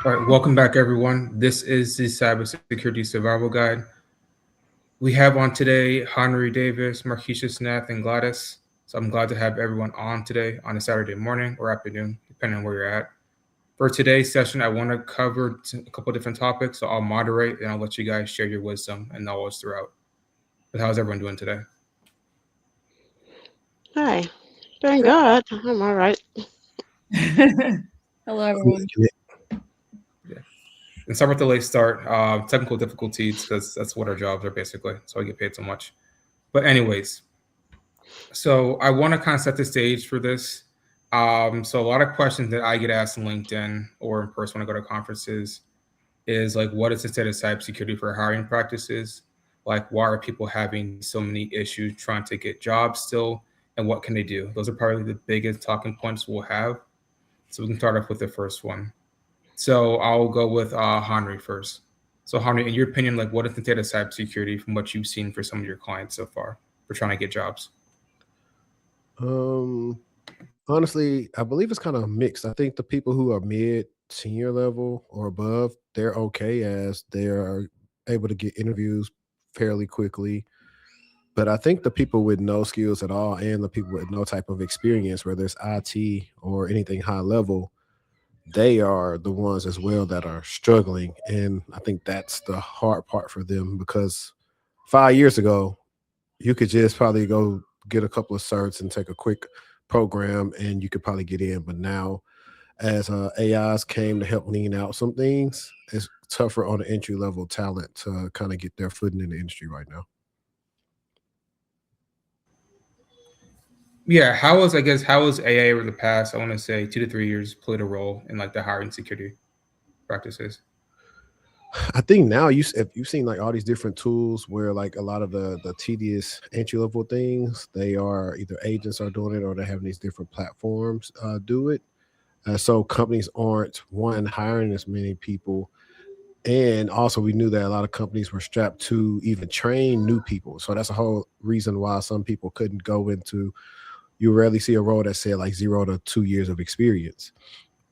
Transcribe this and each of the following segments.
All right, welcome back, everyone. This is the Cybersecurity Survival Guide. We have on today Henri Davis, Markeisha Snaith, and Gladys. So I'm glad to have everyone on today on a Saturday morning or afternoon, depending on where you're at. For today's session, I want to cover a couple different topics, so I'll moderate and I'll let you guys share your wisdom and knowledge throughout. But how's everyone doing today? Hi, thank God. I'm all right. Hello, everyone. Yeah. And start with the late start. Technical difficulties, because that's what our jobs are basically. So I get paid so much. But anyways, so I want to kind of set the stage for this. So a lot of questions that I get asked on LinkedIn or in person when I go to conferences is like, what is the state of cybersecurity for hiring practices? Like, why are people having so many issues trying to get jobs still? And what can they do? Those are probably the biggest talking points we'll have. So we can start off with the first one. So I'll go with Henri first. So Henri, in your opinion, like, what is the state of cybersecurity from what you've seen for some of your clients so far for trying to get jobs? Um, Honestly, I believe it's kind of mixed. I think the people who are mid, senior level or above, they're okay as they are able to get interviews fairly quickly. But I think the people with no skills at all and the people with no type of experience, whether it's IT or anything high level, they are the ones as well that are struggling. And I think that's the hard part for them because 5 years ago, you could just probably go get a couple of certs and take a quick program and you could probably get in. But now, as AIs came to help lean out some things, it's tougher on the entry level talent to kind of get their footing in the industry right now. Yeah, how is AI over the past, I want to say 2 to 3 years played a role in like the hiring security practices? I think now if you've seen like all these different tools where like a lot of the tedious entry level things, they are either agents are doing it or they're having these different platforms do it. So companies aren't one hiring as many people. And also, we knew that a lot of companies were strapped to even train new people. So that's a whole reason why some people couldn't go into. You rarely see a role that said like 0 to 2 years of experience.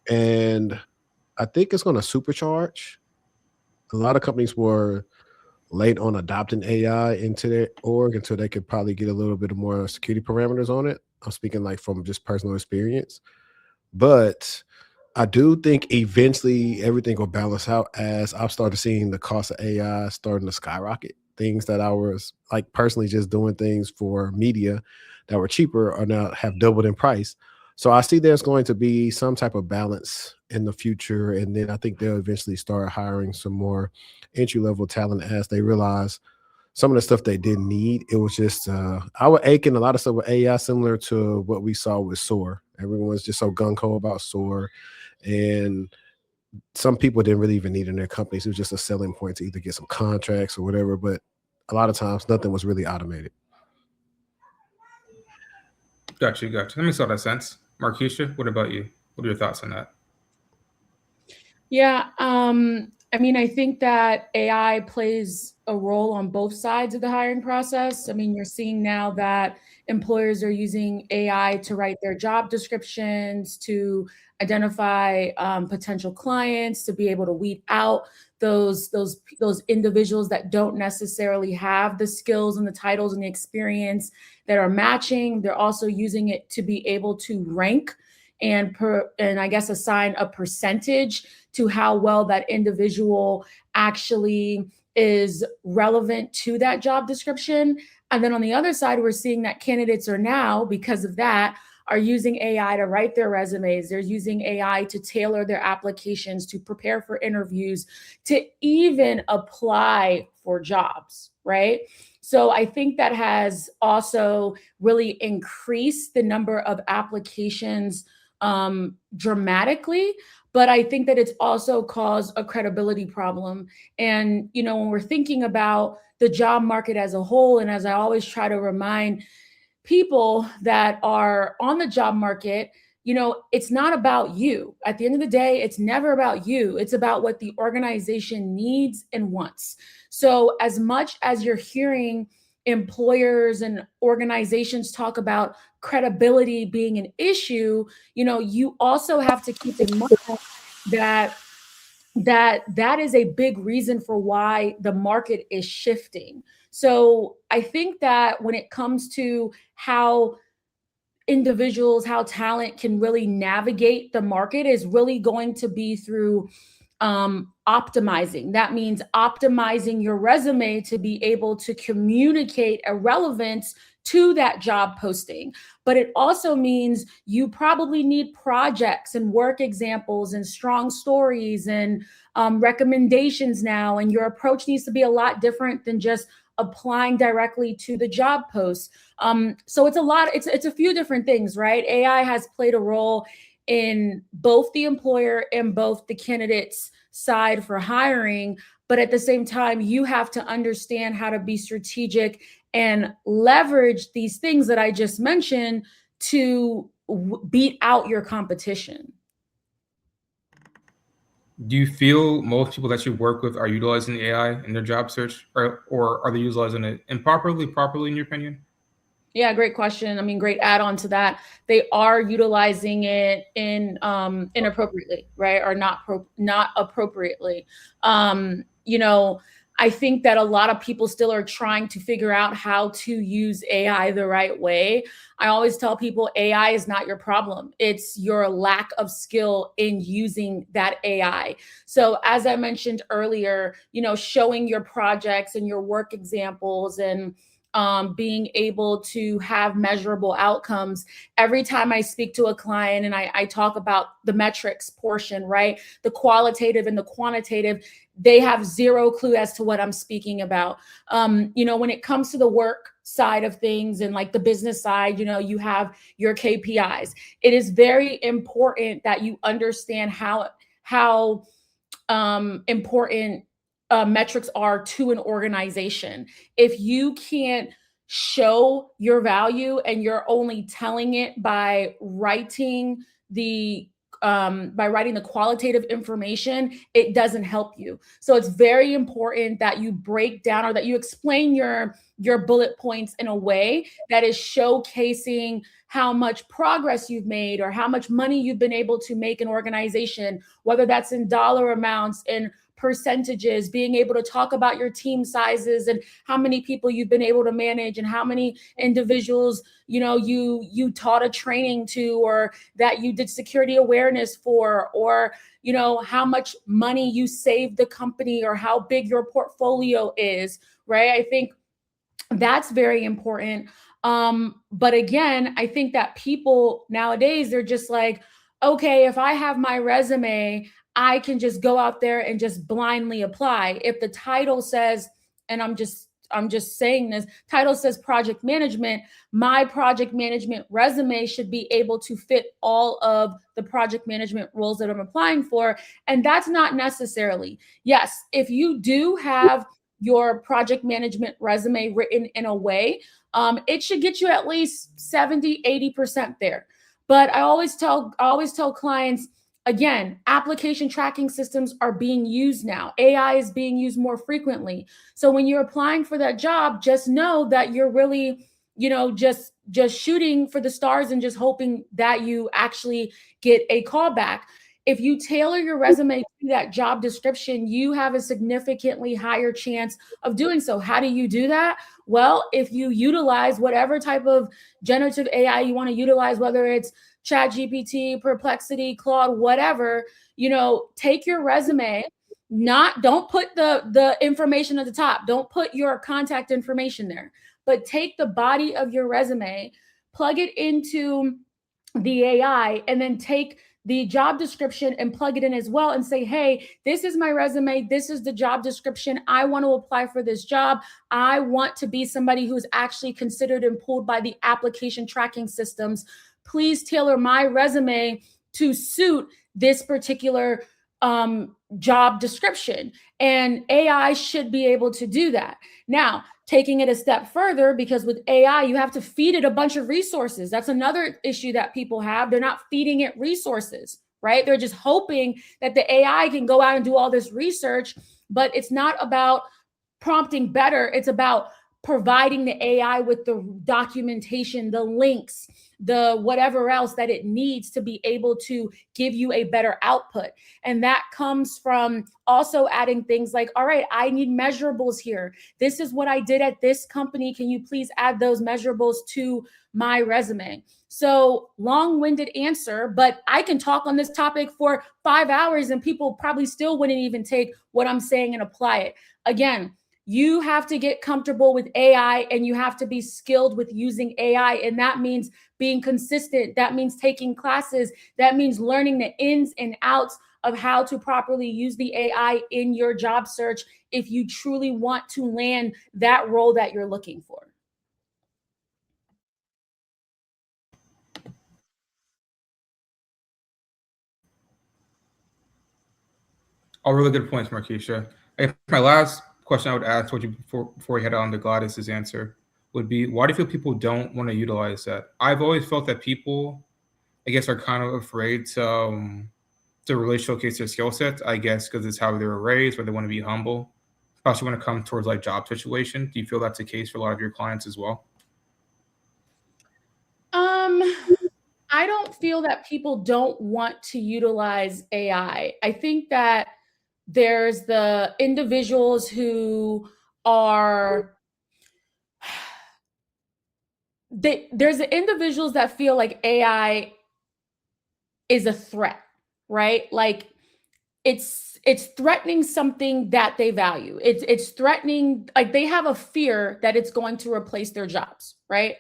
And I think it's going to supercharge. A lot of companies were late on adopting AI into their org until they could probably get a little bit more security parameters on it. I'm speaking like from just personal experience. But I do think eventually everything will balance out as I've started seeing the cost of AI starting to skyrocket. Things that I was like personally just doing things for media that were cheaper are now have doubled in price. So I see there's going to be some type of balance in the future. And then I think they'll eventually start hiring some more entry level talent as they realize some of the stuff they didn't need. It was just I would ache in a lot of stuff with AI similar to what we saw with SOAR. Everyone was just so gung ho about SOAR, and some people didn't really even need in their companies. It was just a selling point to either get some contracts or whatever. But a lot of times, nothing was really automated. Gotcha. That makes a lot of sense. Markeisha, what about you? What are your thoughts on that? Yeah, I mean, I think that AI plays a role on both sides of the hiring process. I mean, you're seeing now that employers are using AI to write their job descriptions, to identify potential clients, to be able to weed out those individuals that don't necessarily have the skills and the titles and the experience that are matching. They're also using it to be able to rank and I guess assign a percentage to how well that individual actually is relevant to that job description. And then on the other side, we're seeing that candidates are now, because of that, are using AI to write their resumes. They're using AI to tailor their applications, to prepare for interviews, to even apply for jobs, right? So I think that has also really increased the number of applications dramatically. But I think that it's also caused a credibility problem. And, when we're thinking about the job market as a whole, and as I always try to remind people that are on the job market, it's not about you. At the end of the day, it's never about you. It's about what the organization needs and wants. So as much as you're hearing employers and organizations talk about credibility being an issue, you also have to keep in mind that that is a big reason for why the market is shifting. So I think that when it comes to how individuals, how talent can really navigate the market is really going to be through optimizing. That means optimizing your resume to be able to communicate a relevance to that job posting. But it also means you probably need projects and work examples and strong stories and recommendations now. And your approach needs to be a lot different than just applying directly to the job post. So it's a few different things, right? AI has played a role in both the employer and both the candidate's side for hiring. But at the same time, you have to understand how to be strategic and leverage these things that I just mentioned to beat out your competition. Do you feel most people that you work with are utilizing AI in their job search, or are they utilizing it improperly, properly, in your opinion? Yeah, great question. I mean, great add-on to that. They are utilizing it in inappropriately, right? Or not appropriately. You know, I think that a lot of people still are trying to figure out how to use AI the right way. I always tell people AI is not your problem. It's your lack of skill in using that AI. So as I mentioned earlier, you know, showing your projects and your work examples and being able to have measurable outcomes. Every time I speak to a client and I talk about the metrics portion, right? The qualitative and the quantitative, they have zero clue as to what I'm speaking about. You know, when it comes to the work side of things and like the business side, you know, you have your KPIs. It is very important that you understand how important metrics are to an organization. If you can't show your value and you're only telling it by writing the qualitative information, it doesn't help you. So it's very important that you break down or that you explain your bullet points in a way that is showcasing how much progress you've made or how much money you've been able to make an organization, whether that's in dollar amounts and percentages, being able to talk about your team sizes and how many people you've been able to manage and how many individuals, you know, you taught a training to, or that you did security awareness for, or, you know, how much money you saved the company or how big your portfolio is, right? I think that's very important. But again, I think that people nowadays, they're just like, okay, if I have my resume, I can just go out there and just blindly apply. If the title says, and I'm just saying this, title says project management, my project management resume should be able to fit all of the project management roles that I'm applying for. And that's not necessarily. Yes, if you do have your project management resume written in a way, it should get you at least 70, 80% there. But I always tell clients, again, application tracking systems are being used now. AI is being used more frequently. So when you're applying for that job, just know that you're really, you know, just shooting for the stars and just hoping that you actually get a call back. If you tailor your resume to that job description, you have a significantly higher chance of doing so. How do you do that? Well, if you utilize whatever type of generative AI you want to utilize, whether it's ChatGPT, Perplexity, Claude, whatever, you know, take your resume, don't put the information at the top. Don't put your contact information there, but take the body of your resume, plug it into the AI, and then take the job description and plug it in as well and say, hey, this is my resume. This is the job description. I want to apply for this job. I want to be somebody who's actually considered and pulled by the application tracking systems. Please tailor my resume to suit this particular job description. And AI should be able to do that. Now, taking it a step further, because with AI, you have to feed it a bunch of resources. That's another issue that people have. They're not feeding it resources, right? They're just hoping that the AI can go out and do all this research, but it's not about prompting better. It's about providing the AI with the documentation, the links, the whatever else that it needs to be able to give you a better output. And that comes from also adding things like, all right, I need measurables here. This is what I did at this company. Can you please add those measurables to my resume? So long-winded answer, but I can talk on this topic for 5 hours and people probably still wouldn't even take what I'm saying and apply it. Again, you have to get comfortable with AI and you have to be skilled with using AI. And that means being consistent. That means taking classes. That means learning the ins and outs of how to properly use the AI in your job search if you truly want to land that role that you're looking for. All really good points, Markeisha. My last question I would ask you before we head on to Gladys's answer would be, why do you feel people don't want to utilize that? I've always felt that people, I guess, are kind of afraid to really showcase their skill sets, I guess, because it's how they were raised, or they want to be humble, especially when it comes towards like job situation. Do you feel that's the case for a lot of your clients as well? I don't feel that people don't want to utilize AI. I think that there's the individuals who are, there's the individuals that feel like AI is a threat, right? Like it's threatening something that they value. It's threatening, like they have a fear that it's going to replace their jobs, right?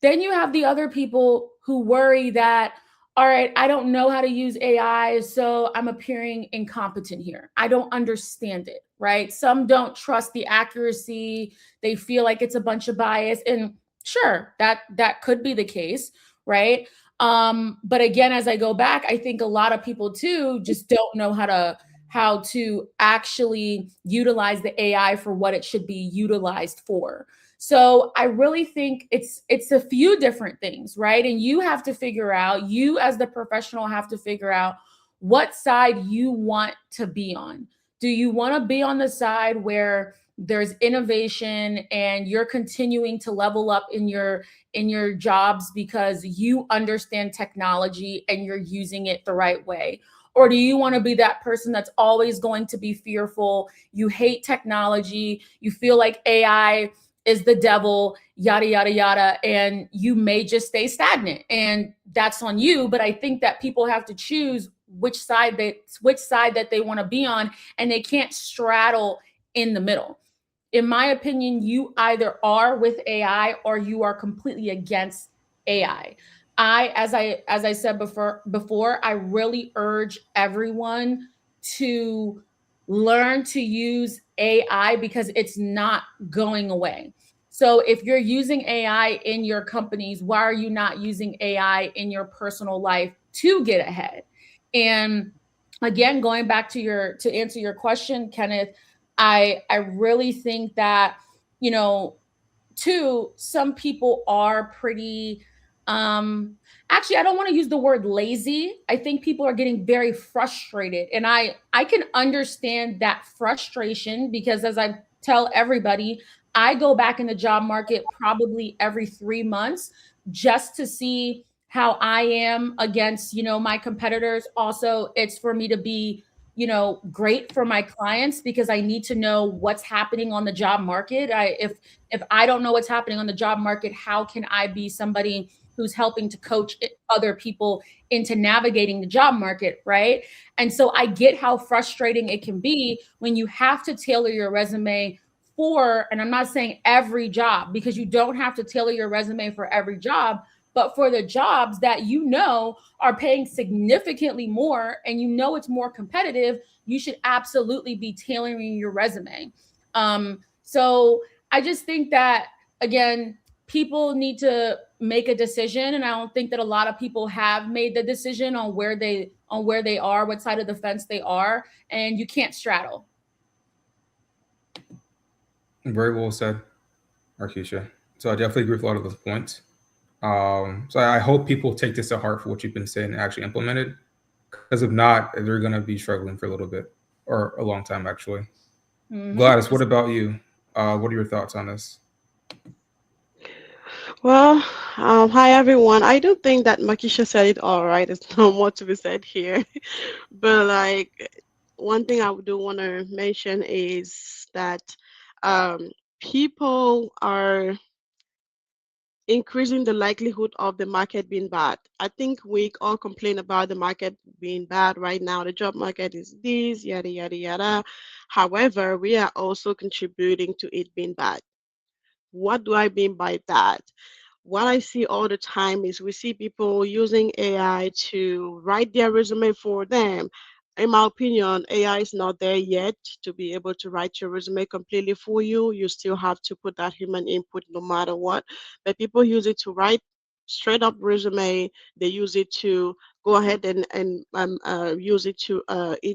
Then you have the other people who worry that, all right, I don't know how to use AI, so I'm appearing incompetent here. I don't understand it, right? Some don't trust the accuracy. They feel like it's a bunch of bias. And sure, that could be the case, right? But again, as I go back, I think a lot of people too just don't know how to actually utilize the AI for what it should be utilized for. So I really think it's a few different things, right? And you have to figure out, you as the professional have to figure out what side you want to be on. Do you want to be on the side where there's innovation and you're continuing to level up in your jobs because you understand technology and you're using it the right way? Or do you want to be that person that's always going to be fearful? You hate technology. You feel like AI is the devil, yada, yada, yada. And you may just stay stagnant, and that's on you. But I think that people have to choose which side that they want to be on, and they can't straddle in the middle. In my opinion, you either are with AI or you are completely against AI. As I said before, I really urge everyone to learn to use AI because it's not going away. So if you're using AI in your companies, why are you not using AI in your personal life to get ahead? And again, going back to answer your question, Kenneth, I really think that, too, some people are pretty, actually, I don't want to use the word lazy. I think people are getting very frustrated, and I can understand that frustration because, as I tell everybody, I go back in the job market probably every 3 months just to see how I am against, my competitors. Also, it's for me to be, great for my clients because I need to know what's happening on the job market. If I don't know what's happening on the job market, how can I be somebody who's helping to coach other people into navigating the job market, right? And so I get how frustrating it can be when you have to tailor your resume for, and I'm not saying every job, because you don't have to tailor your resume for every job, but for the jobs that are paying significantly more and it's more competitive, you should absolutely be tailoring your resume. So I just think that, again, people need to make a decision, and I don't think that a lot of people have made the decision on where they are, what side of the fence they are, and you can't straddle. Very well said, Markeisha. So I definitely agree with a lot of those points. So I hope people take this to heart for what you've been saying and actually implement it. Because if not, they're going to be struggling for a little bit, or a long time, actually. Mm-hmm. Gladys, what about you? What are your thoughts on this? Well, hi everyone. I don't think that Makisha said it all right. There's no more to be said here. But like one thing I do want to mention is that um, people are increasing the likelihood of the market being bad. I think we all complain about the market being bad right now. The job market is this, yada, yada, yada. However, we are also contributing to it being bad. What do I mean by that? What I see all the time is we see people using AI to write their resume for them. In my opinion, AI is not there yet to be able to write your resume completely for you. You still have to put that human input no matter what. But people use it to write straight up resume. They use it to go ahead and use it to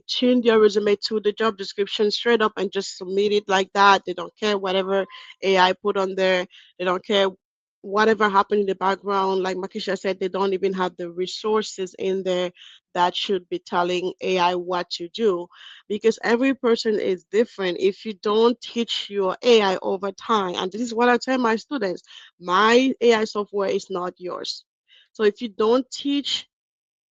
tune their resume to the job description straight up and just submit it like that. They don't care whatever AI put on there. They don't care whatever happened in the background. Like Makisha said, they don't even have the resources in there that should be telling AI what to do because every person is different. If you don't teach your AI over time, and this is what I tell my students, my AI software is not yours. So if you don't teach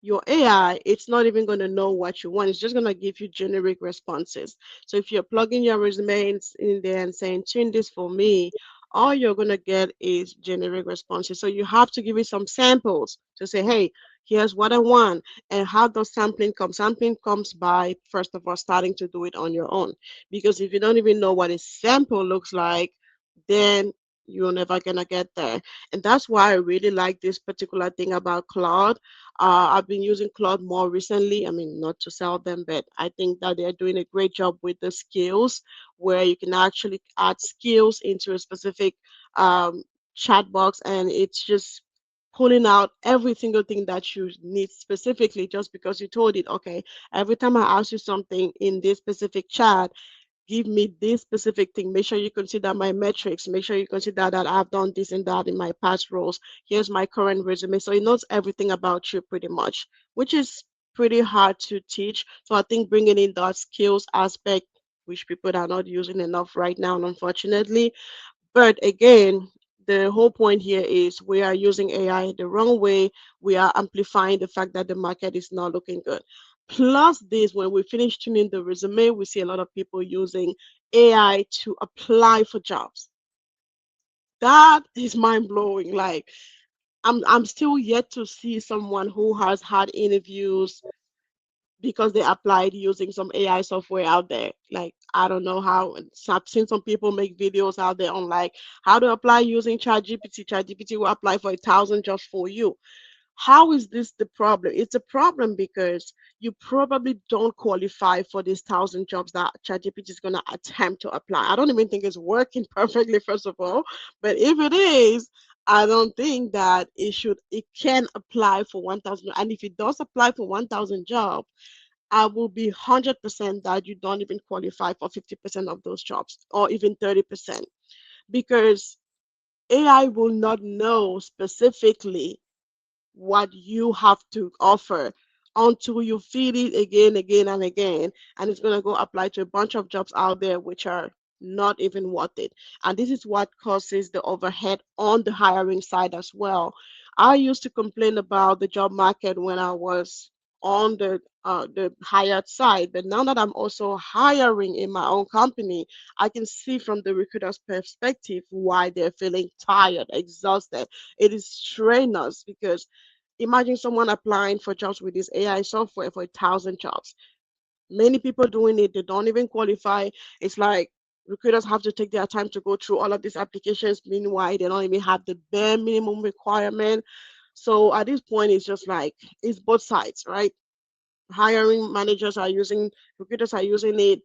your AI, it's not even going to know what you want. It's just going to give you generic responses. So if you're plugging your resume in there and saying, tune this for me, all you're going to get is generic responses. So you have to give it some samples to say, hey, here's what I want. And how does sampling come? Sampling comes by, first of all, starting to do it on your own. Because if you don't even know what a sample looks like, then you're never going to get there. And that's why I really like this particular thing about Claude. I've been using Claude more recently. I mean, not to sell them, but I think that they're doing a great job with the skills where you can actually add skills into a specific um, chat box and it's just pulling out every single thing that you need specifically just because you told it, okay, every time I ask you something in this specific chat, give me this specific thing. Make sure you consider my metrics. Make sure you consider that I've done this and that in my past roles. Here's my current resume. So it knows everything about you pretty much, which is pretty hard to teach. So I think bringing in that skills aspect, which people are not using enough right now, unfortunately, but again, the whole point here is we are using AI the wrong way. We are amplifying the fact that the market is not looking good. Plus, this, when we finish tuning the resume, we see a lot of people using AI to apply for jobs. That is mind blowing. Like, I'm still yet to see someone who has had interviews because they applied using some AI software out there. Like, I don't know how. I've seen some people make videos out there on like how to apply using ChatGPT. ChatGPT will apply for 1,000 jobs for you. How is this the problem? It's a problem because you probably don't qualify for these 1,000 jobs that ChatGPT is going to attempt to apply. I don't even think it's working perfectly, first of all. But if it is, I don't think that it can apply for 1,000. And if it does apply for 1,000 jobs, I will be 100% that you don't even qualify for 50% of those jobs or even 30% because AI will not know specifically what you have to offer until you feed it again, again, and again. And it's going to go apply to a bunch of jobs out there which are not even worth it. And this is what causes the overhead on the hiring side as well. I used to complain about the job market when I was on the hired side, but now that I'm also hiring in my own company, I can see from the recruiter's perspective why they're feeling tired, exhausted. It is strenuous because imagine someone applying for jobs with this AI software for 1,000 jobs. Many people doing it, they don't even qualify. It's like recruiters have to take their time to go through all of these applications. Meanwhile, they don't even have the bare minimum requirement. So at this point, it's just like it's both sides, right? Hiring managers are using, recruiters are using it,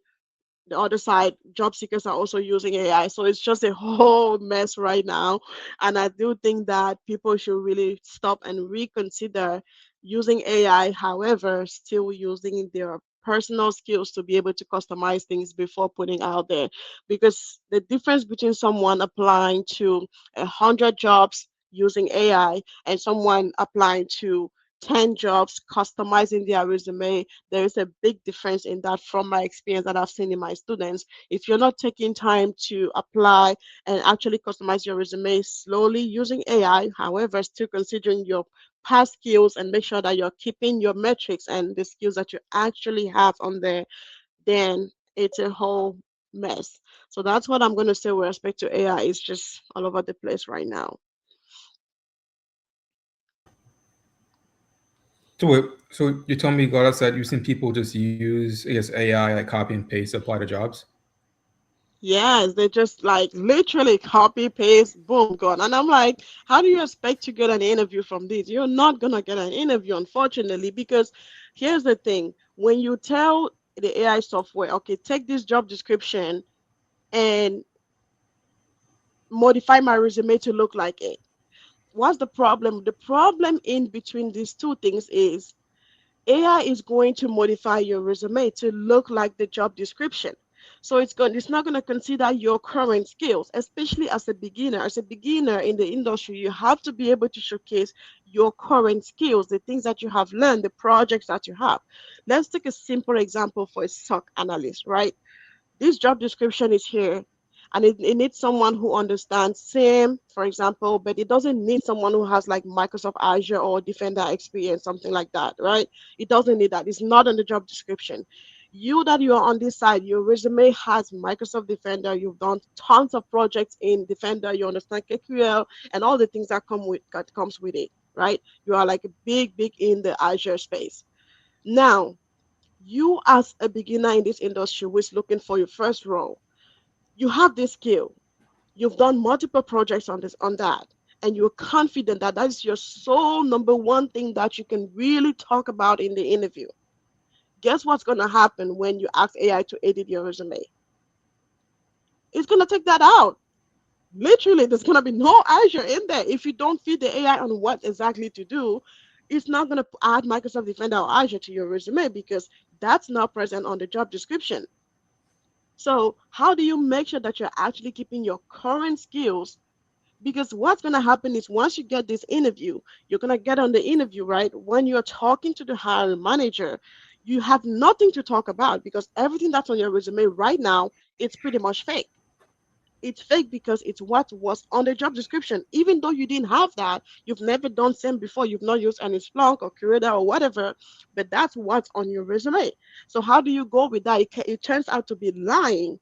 the other side, job seekers are also using AI. So it's just a whole mess right now. And I do think that people should really stop and reconsider using AI, however, still using their personal skills to be able to customize things before putting out there. Because the difference between someone applying to 100 jobs using AI and someone applying to 10 jobs customizing their resume. There is a big difference in that from my experience that I've seen in my students. If you're not taking time to apply and actually customize your resume slowly using AI, however, still considering your past skills and make sure that you're keeping your metrics and the skills that you actually have on there, then it's a whole mess. So that's what I'm going to say with respect to AI. It's just all over the place right now. So wait, so you told me, Gladys, that you've seen people just use, I guess, AI like copy and paste to apply to jobs. Yes, they just like literally copy, paste, boom, gone. And I'm like, how do you expect to get an interview from this? You're not gonna get an interview, unfortunately, because here's the thing. When you tell the AI software, okay, take this job description and modify my resume to look like it. What's the problem? The problem in between these two things is AI is going to modify your resume to look like the job description. So it's not going to consider your current skills, especially as a beginner. As a beginner in the industry, you have to be able to showcase your current skills, the things that you have learned, the projects that you have. Let's take a simple example for a SOC analyst, right? This job description is here, and it needs someone who understands SIM, for example, but it doesn't need someone who has like Microsoft Azure or Defender experience, something like that, right? It doesn't need that. It's not on the job description. You that you are on this side, your resume has Microsoft Defender. You've done tons of projects in Defender. You understand KQL and all the things that comes with it, right? You are like a big in the Azure space. Now, you as a beginner in this industry who is looking for your first role, you have this skill. You've done multiple projects on that, and you're confident that that is your sole number one thing that you can really talk about in the interview. Guess what's going to happen when you ask AI to edit your resume? It's going to take that out. Literally, there's going to be no Azure in there. If you don't feed the AI on what exactly to do, it's not going to add Microsoft Defender or Azure to your resume because that's not present on the job description. So, how do you make sure that you're actually keeping your current skills? Because what's going to happen is once you get this interview, you're going to get on the interview, right? When you're talking to the hiring manager, you have nothing to talk about because everything that's on your resume right now, it's pretty much fake. It's fake because it's what was on the job description. Even though you didn't have that, you've never done SIM before, you've not used any Splunk or Curator or whatever, but that's what's on your resume. So how do you go with that? It turns out to be lying.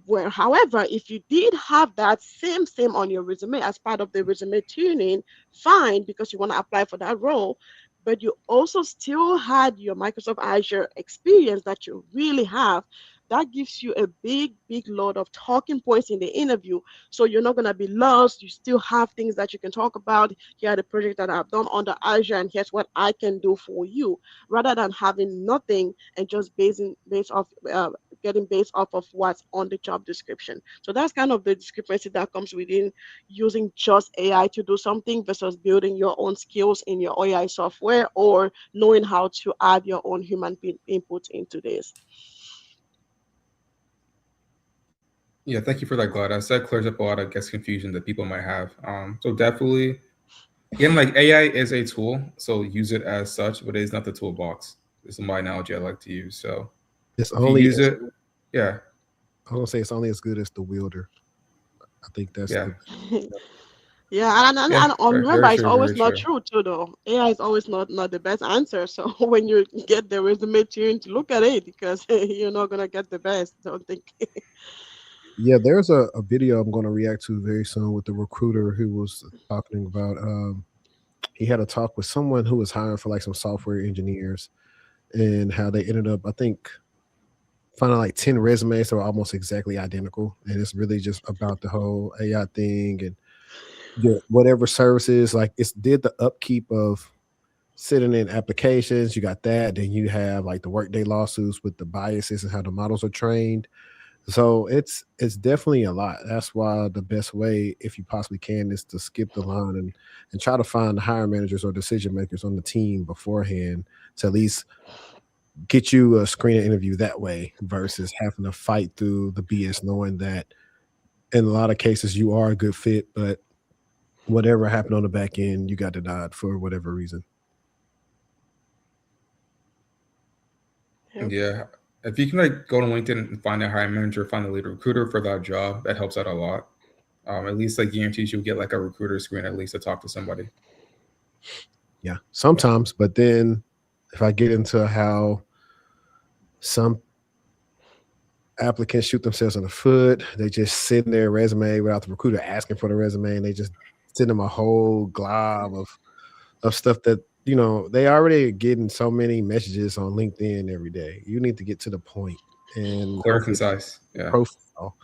Where, however, if you did have that same on your resume as part of the resume tuning, fine, because you want to apply for that role, but you also still had your Microsoft Azure experience that you really have. That gives you a big load of talking points in the interview. So you're not going to be lost. You still have things that you can talk about. Here are the projects that I've done under Azure, and here's what I can do for you, rather than having nothing and just based off getting based off of what's on the job description. So that's kind of the discrepancy that comes within using just AI to do something versus building your own skills in your AI software or knowing how to add your own human input into this. Yeah, thank you for that, Gladys. That clears up a lot of, I guess, confusion that people might have. So definitely, again, like AI is a tool, so use it as such, but it is not the toolbox. This is my analogy I like to use. So It's if you only use it, yeah, I don't say it's only as good as the wielder. I think that's yeah, the Yeah, yeah, and remember, very it's true, very always not true. true too, though. AI is always not the best answer. So when you get the resume tuned, look at it because you're not gonna get the best. Don't think. yeah. There's a video I'm going to react to very soon with the recruiter who was talking about. He had a talk with someone who was hiring for like some software engineers and how they ended up, I think, finding like 10 resumes that were almost exactly identical. And it's really just about the whole AI thing and whatever services, like it's did the upkeep of sitting in applications. You got that. Then you have like the workday lawsuits with the biases and how the models are trained. So it's definitely a lot. That's why the best way, if you possibly can, is to skip the line and try to find the hiring managers or decision makers on the team beforehand to at least get you a screening interview that way versus having to fight through the BS knowing that in a lot of cases you are a good fit, but whatever happened on the back end, you got denied for whatever reason. Yeah. Yeah. If you can like go to LinkedIn and find a hiring manager, find a lead recruiter for that job, that helps out a lot. At least like guarantees you'll get like a recruiter screen at least to talk to somebody. Yeah, sometimes. But then if I get into how some applicants shoot themselves in the foot, they just send their resume without the recruiter asking for the resume, and they just send them a whole glob of stuff that they already getting so many messages on LinkedIn every day. You need to get to the point and Clear and hopefully concise. Yeah. profile.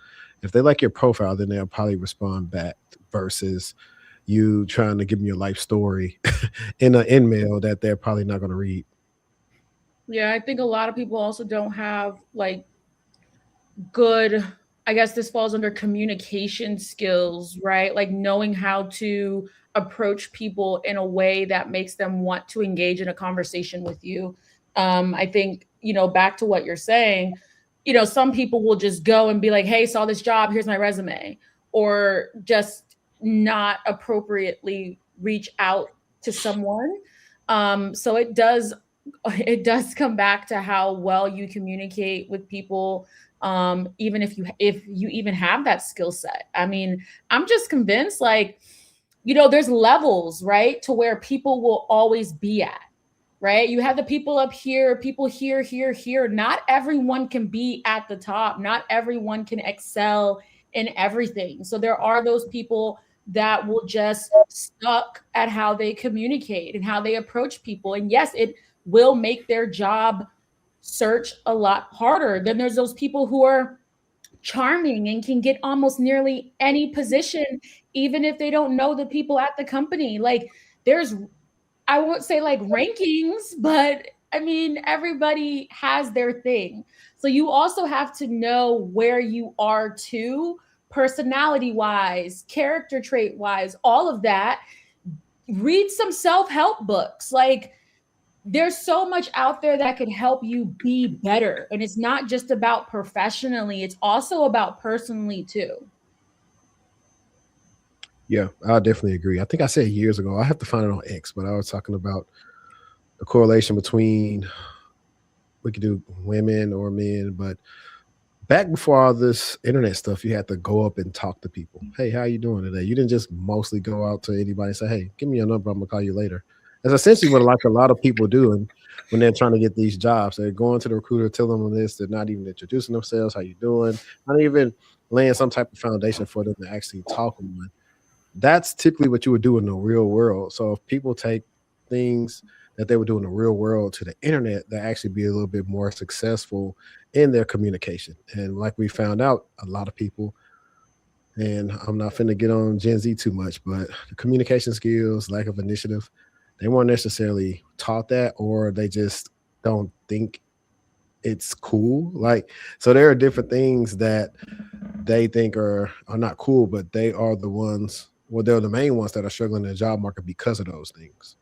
If they like your profile, then they'll probably respond back versus you trying to give them your life story in an email that they're probably not going to read. Yeah, I think a lot of people also don't have like good, I guess this falls under communication skills, right? Like knowing how to approach people in a way that makes them want to engage in a conversation with you. I think, back to what you're saying, some people will just go and be like, hey, saw this job, here's my resume, or just not appropriately reach out to someone. So it does come back to how well you communicate with people, even if you even have that skill set. I mean, I'm just convinced, like, there's levels, right, to where people will always be at, right? You have the people up here, people here, here, here. Not everyone can be at the top. Not everyone can excel in everything. So there are those people that will just stuck at how they communicate and how they approach people. And yes, it will make their job search a lot harder. Then there's those people who are charming and can get almost nearly any position, even if they don't know the people at the company. Like there's, I won't say like rankings, but I mean, everybody has their thing. So you also have to know where you are too, personality wise, character trait wise, all of that. Read some self-help books. Like there's so much out there that can help you be better. And it's not just about professionally, it's also about personally too. Yeah, I definitely agree. I think I said years ago, I have to find it on X, but I was talking about the correlation between we could do women or men, but back before all this internet stuff, you had to go up and talk to people. Hey, how you doing today? You didn't just mostly go out to anybody and say, hey, give me your number, I'm gonna call you later. That's essentially what like a lot of people do. And when they're trying to get these jobs, they're going to the recruiter, telling them this, they're not even introducing themselves, how you doing, not even laying some type of foundation for them to actually talk on. That's typically what you would do in the real world. So if people take things that they would do in the real world to the internet, they actually be a little bit more successful in their communication. And like we found out, a lot of people, and I'm not finna get on Gen Z too much, but the communication skills, lack of initiative, they weren't necessarily taught that, or they just don't think it's cool. Like, so there are different things that they think are not cool, but they are the ones, well, they're the main ones that are struggling in the job market because of those things.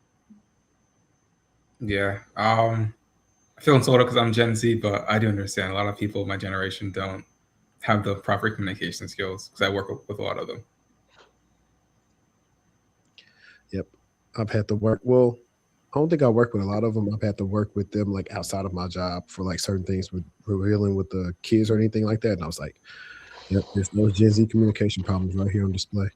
Yeah. I feel insulted because I'm Gen Z, but I do understand a lot of people of my generation don't have the proper communication skills because I work with a lot of them. Yep. I've had to work. Well, I don't think I work with a lot of them. I've had to work with them like outside of my dealing for like certain things with dealing with the kids or anything like that. And I was like, yep, there's no Gen Z communication problems right here on display.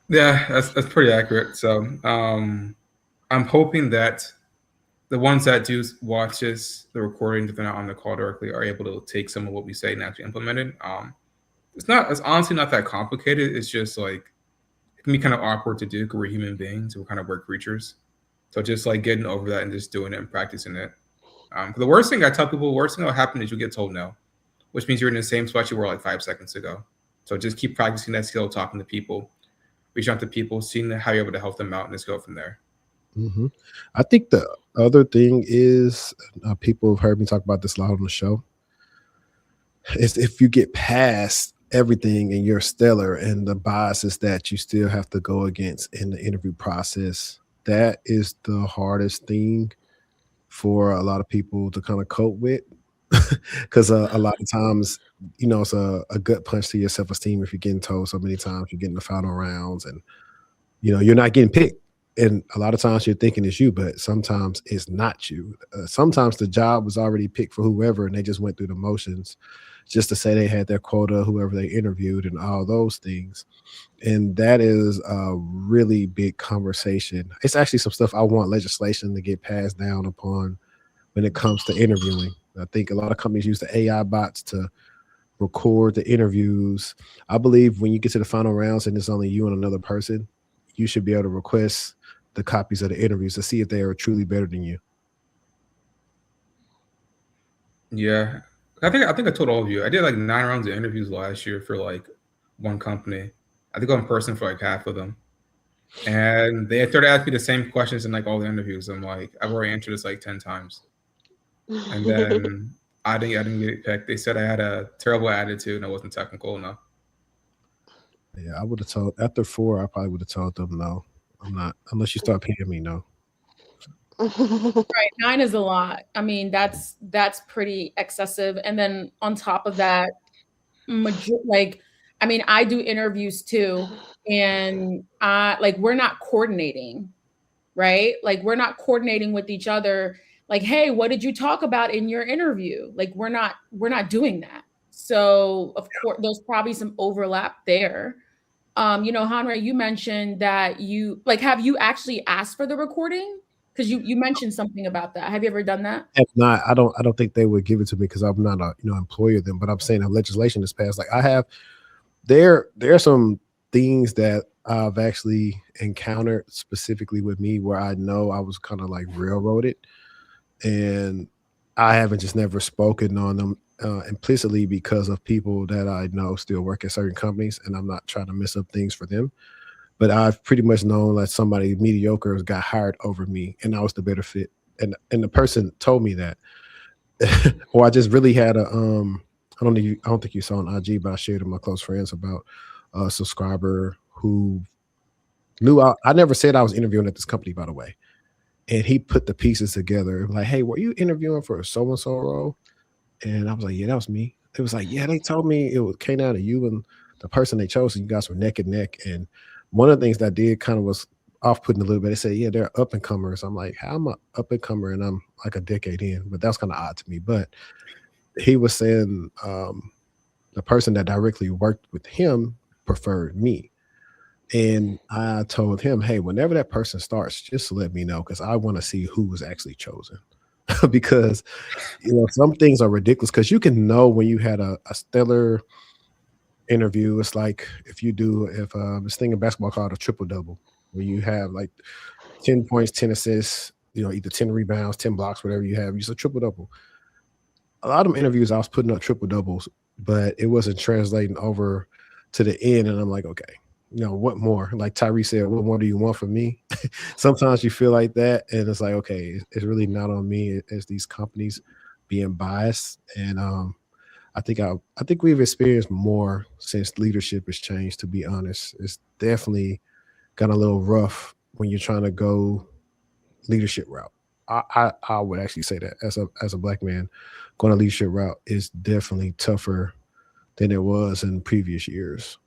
Yeah, that's pretty accurate. So I'm hoping that the ones that do watch this, the recording, if they're not on the call directly, are able to take some of what we say and actually implement it. It's honestly not that complicated. It's just like it can be kind of awkward to do because we're human beings, we're kind of work creatures. So just like getting over that and just doing it and practicing it. The worst thing I tell people, the worst thing that will happen is you get told no, which means you're in the same spot you were like 5 seconds ago. So just keep practicing that skill, talking to people, reaching out to people, seeing how you're able to help them out, and just go from there. Mm-hmm. I think the other thing is people have heard me talk about this a lot on the show. Is if you get past everything and you're stellar and the biases that you still have to go against in the interview process, that is the hardest thing for a lot of people to kind of cope with. Because a lot of times, it's a gut punch to your self-esteem if you're getting told so many times you're getting the final rounds and, you're not getting picked. And a lot of times you're thinking it's you, but sometimes it's not you. Sometimes the job was already picked for whoever, and they just went through the motions just to say they had their quota, whoever they interviewed, and all those things. And that is a really big conversation. It's actually some stuff I want legislation to get passed down upon when it comes to interviewing. I think a lot of companies use the AI bots to record the interviews. I believe when you get to the final rounds and it's only you and another person, you should be able to request the copies of the interviews to see if they are truly better than you. Yeah, I think I told all of you I did like 9 rounds of interviews last year for like one company. I think I'm in person for like half of them, and they started asking me the same questions in like all the interviews. I'm like, I've already answered this like 10 times, and then I didn't get picked. They said I had a terrible attitude and I wasn't technical enough. Yeah, I would have told after 4, I probably would have told them no. I'm not unless you start paying me, no. Right, 9 is a lot. I mean, that's pretty excessive. And then on top of that, like, I mean, I do interviews too, and like we're not coordinating, right? Like we're not coordinating with each other. Like, hey, what did you talk about in your interview? Like we're not doing that. So of course, there's probably some overlap there. Henri, you mentioned that you like, have you actually asked for the recording? Because you mentioned something about that. Have you ever done that? If not, I don't think they would give it to me because I'm not a employer of them. But I'm saying if legislation is passed, like I have, there are some things that I've actually encountered specifically with me where I know I was kind of like railroaded, and I haven't just never spoken on them implicitly because of people that I know still work at certain companies, and I'm not trying to mess up things for them. But I've pretty much known that somebody mediocre got hired over me, and I was the better fit. And the person told me that, or I just really had a I don't think you saw on IG, but I shared with my close friends about a subscriber who knew I never said I was interviewing at this company, by the way. And he put the pieces together, like, "Hey, were you interviewing for a so and so role?" And I was like, "Yeah, that was me." It was like, "Yeah, they told me came down to you and the person they chose, and you guys were neck and neck." And one of the things that I did kind of was off putting a little bit. They said, "Yeah, they're up and comers." I'm like, "How am I up and comer and I'm like a decade in?" But that was kind of odd to me. But he was saying the person that directly worked with him preferred me. And I told him, "Hey, whenever that person starts, just let me know because I want to see who was actually chosen." Because some things are ridiculous because you can know when you had a stellar interview. It's like if this thing in basketball called a triple double, where you have like 10 points, 10 assists, either 10 rebounds, 10 blocks, whatever you have, it's a triple double. A lot of them interviews I was putting up triple doubles, but it wasn't translating over to the end. And I'm like, okay, what more? Like Tyree said, what more do you want from me? Sometimes you feel like that, and it's like, okay, it's really not on me. It's these companies being biased. And I think we've experienced more since leadership has changed. To be honest, it's definitely got a little rough when you're trying to go leadership route. I would actually say that as a black man, going a leadership route is definitely tougher than it was in previous years.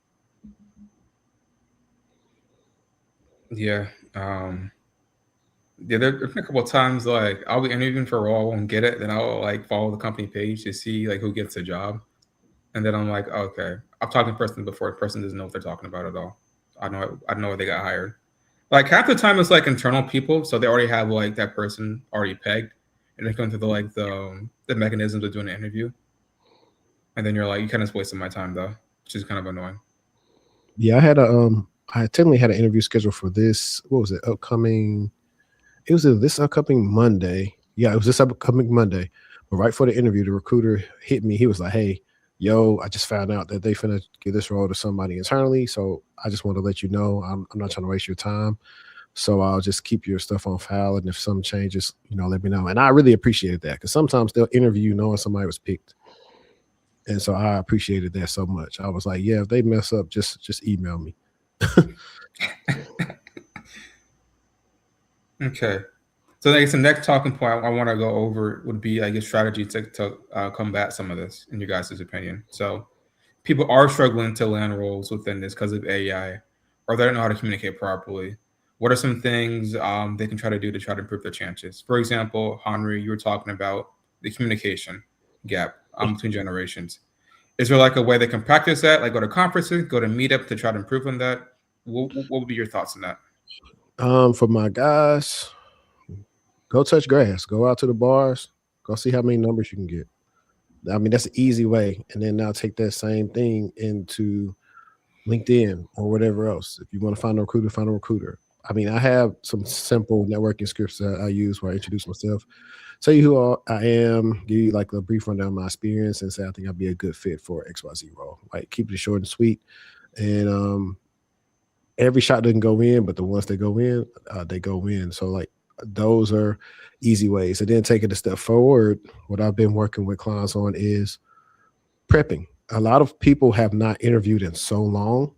Yeah. Yeah, there's been a couple of times like I'll be interviewing for a role, I won't get it, then I'll like follow the company page to see like who gets the job, and then I'm like, okay, I've talked to the person before. The person doesn't know what they're talking about at all. I know why they got hired. Like half the time it's like internal people, so they already have like that person already pegged, and they come through the mechanisms of doing an interview, and then you're like, you kind of wasting my time though, which is kind of annoying. Yeah, I technically had an interview scheduled for this. What was it? Upcoming. It was this upcoming Monday. Yeah, it was this upcoming Monday. But right for the interview, the recruiter hit me. He was like, "Hey, yo, I just found out that they finna give this role to somebody internally. So I just want to let you know I'm not trying to waste your time. So I'll just keep your stuff on file. And if some changes, let me know." And I really appreciated that because sometimes they'll interview you knowing somebody was picked. And so I appreciated that so much. I was like, yeah, if they mess up, just email me. Okay. So I guess the next talking point I want to go over would be, I guess, strategy to combat some of this, in your guys' opinion. So people are struggling to land roles within this because of AI, or they don't know how to communicate properly. what are some things they can try to do to try to improve their chances? For example, Henri, you were talking about the communication gap between generations. Is there like a way they can practice that, like go to conferences, go to meetup to try to improve on that? What would be your thoughts on that? For my guys, go touch grass, go out to the bars, go see how many numbers you can get. I mean, that's an easy way. And then now take that same thing into LinkedIn or whatever else. If you want to find a recruiter, find a recruiter. I mean, I have some simple networking scripts that I use where I introduce myself, tell you who I am, give you like a brief rundown of my experience, and say I think I'd be a good fit for XYZ role. Like keep it short and sweet. And every shot doesn't go in, but the ones that go in, they go in. So like those are easy ways. And then taking a step forward, what I've been working with clients on is prepping. A lot of people have not interviewed in so long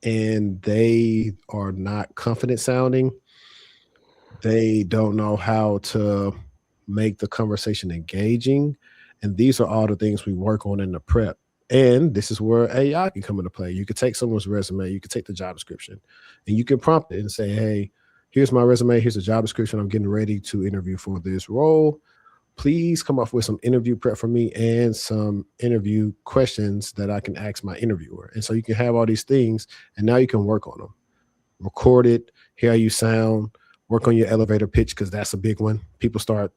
and they are not confident sounding. They don't know how to make the conversation engaging. And these are all the things we work on in the prep. And this is where AI can come into play. You could take someone's resume, you could take the job description, and you can prompt it and say, hey, here's my resume, here's the job description. I'm getting ready to interview for this role. Please come up with some interview prep for me and some interview questions that I can ask my interviewer. And so you can have all these things, and now you can work on them. Record it, hear how you sound, work on your elevator pitch, because that's a big one. People start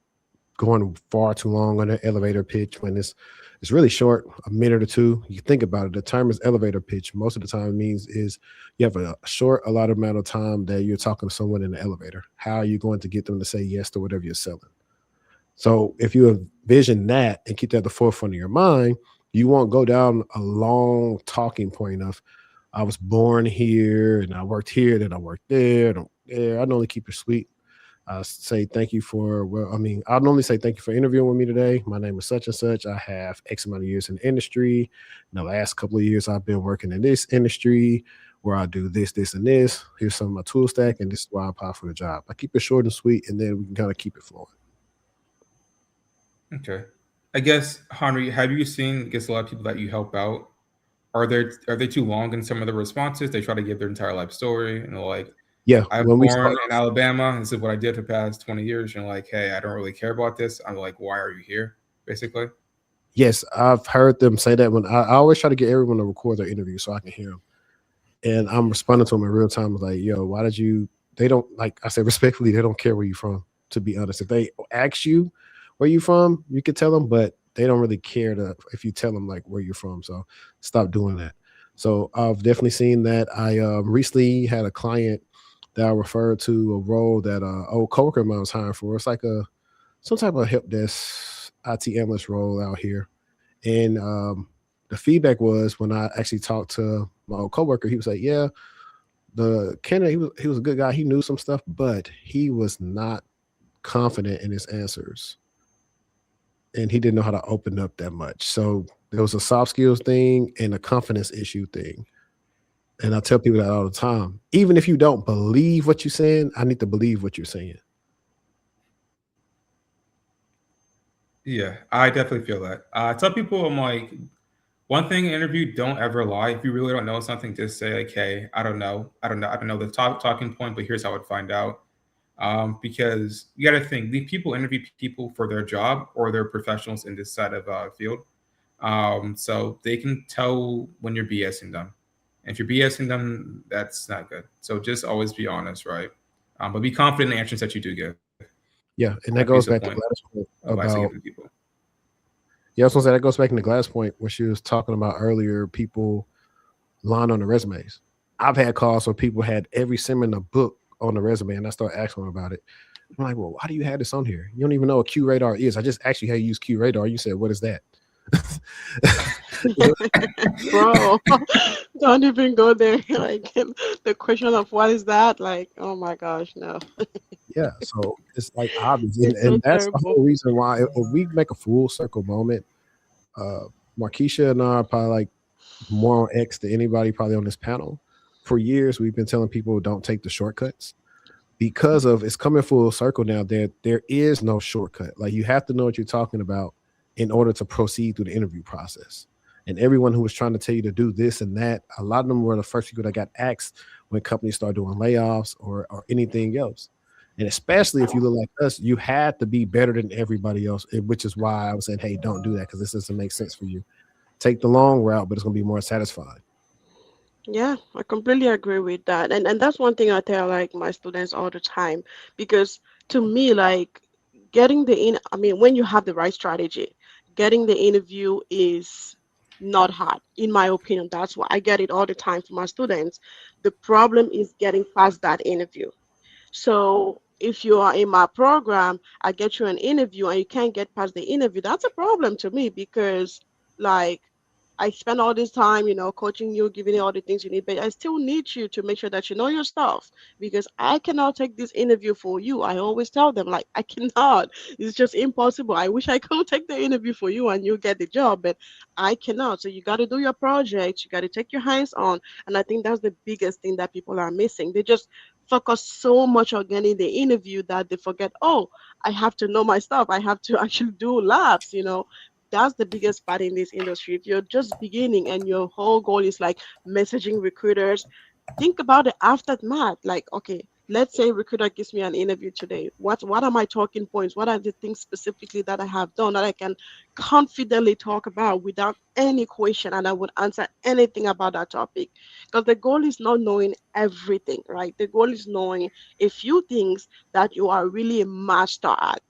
going far too long on their elevator pitch when it's really short, a minute or two. You think about it. The term is elevator pitch. Most of the time it means is you have a short, a lot of amount of time that you're talking to someone in the elevator. How are you going to get them to say yes to whatever you're selling? So if you envision that and keep that at the forefront of your mind, you won't go down a long talking point of, I was born here and I worked here, then I worked there. I'd only keep it sweet. I say thank you for, I'd only say thank you for interviewing with me today. My name is such and such. I have X amount of years in the industry. In the last couple of years, I've been working in this industry where I do this, this, and this. Here's some of my tool stack, and this is why I apply for the job. I keep it short and sweet, and then we can kind of keep it flowing. Okay. I guess, Henri, have you seen, I guess, a lot of people that you help out, are they too long in some of the responses? They try to give their entire life story, and they're like, yeah, I was born in Alabama. This is what I did for the past 20 years. And like, hey, I don't really care about this. I'm like, why are you here? Basically. Yes, I've heard them say that. When I always try to get everyone to record their interview so I can hear them. And I'm responding to them in real time. I was like, yo, why did you, they don't, like I said, respectfully, they don't care where you're from, to be honest. If they ask you where you from, you could tell them, but they don't really care if you tell them like where you're from. So stop doing that. So I've definitely seen that. I recently had a client that I referred to a role that old coworker of mine was hiring for. It's like some type of help desk IT analyst role out here. And the feedback was when I actually talked to my old coworker, he was like, yeah, the candidate, he was a good guy. He knew some stuff, but he was not confident in his answers. And he didn't know how to open up that much. So there was a soft skills thing and a confidence issue thing. And I tell people that all the time. Even if you don't believe what you're saying, I need to believe what you're saying. Yeah, I definitely feel that. I tell people, I'm like, one thing in an interview, don't ever lie. If you really don't know something, just say like, hey, I don't know the talking point, but here's how I'd find out. Because you got to think, the people interview people for their job or they're professionals in this side of field. So they can tell when you're BSing them. And if you're BSing them, that's not good. So just always be honest, right? But be confident in the answers that you do give. Yeah, and that goes back to Gladys' point about people. Yeah, I was gonna say that goes back to Gladys' point where she was talking about earlier, people lying on the resumes. I've had calls where people had every sim in the book on the resume, and I start asking them about it. I'm like, well, why do you have this on here? You don't even know what Q radar is. I just actually had you use Q radar. You said, what is that? Bro, don't even go there. Like the question of what is that? Like, oh my gosh, no. Yeah, so it's like obvious, It's and so that's the terrible. whole reason why if we make a full circle moment, Markeisha and I are probably like more on X than anybody probably on this panel. For years, we've been telling people don't take the shortcuts because of it's coming full circle now. There is no shortcut. Like you have to know what you're talking about in order to proceed through the interview process. And everyone who was trying to tell you to do this and that, a lot of them were the first people that got axed when companies started doing layoffs or anything else. And especially if you look like us, you had to be better than everybody else, which is why I was saying, hey, don't do that because this doesn't make sense for you. Take the long route, but it's going to be more satisfying. Yeah, I completely agree with that. And that's one thing I tell like my students all the time because to me like getting the in I mean when you have the right strategy, getting the interview is not hard in my opinion. That's why I get it all the time from my students. The problem is getting past that interview. So if you are in my program, I get you an interview and you can't get past the interview, that's a problem to me because like I spend all this time, coaching you, giving you all the things you need, but I still need you to make sure that you know your stuff because I cannot take this interview for you. I always tell them, like, I cannot. It's just impossible. I wish I could take the interview for you and you get the job, but I cannot. So you got to do your project, you got to take your hands on. And I think that's the biggest thing that people are missing. They just focus so much on getting the interview that they forget, oh, I have to know my stuff. I have to actually do labs. That's the biggest part in this industry. If you're just beginning and your whole goal is like messaging recruiters, think about the aftermath. Like, okay, let's say recruiter gives me an interview today. What are my talking points? What are the things specifically that I have done that I can confidently talk about without any question and I would answer anything about that topic? Because the goal is not knowing everything, right? The goal is knowing a few things that you are really a master at.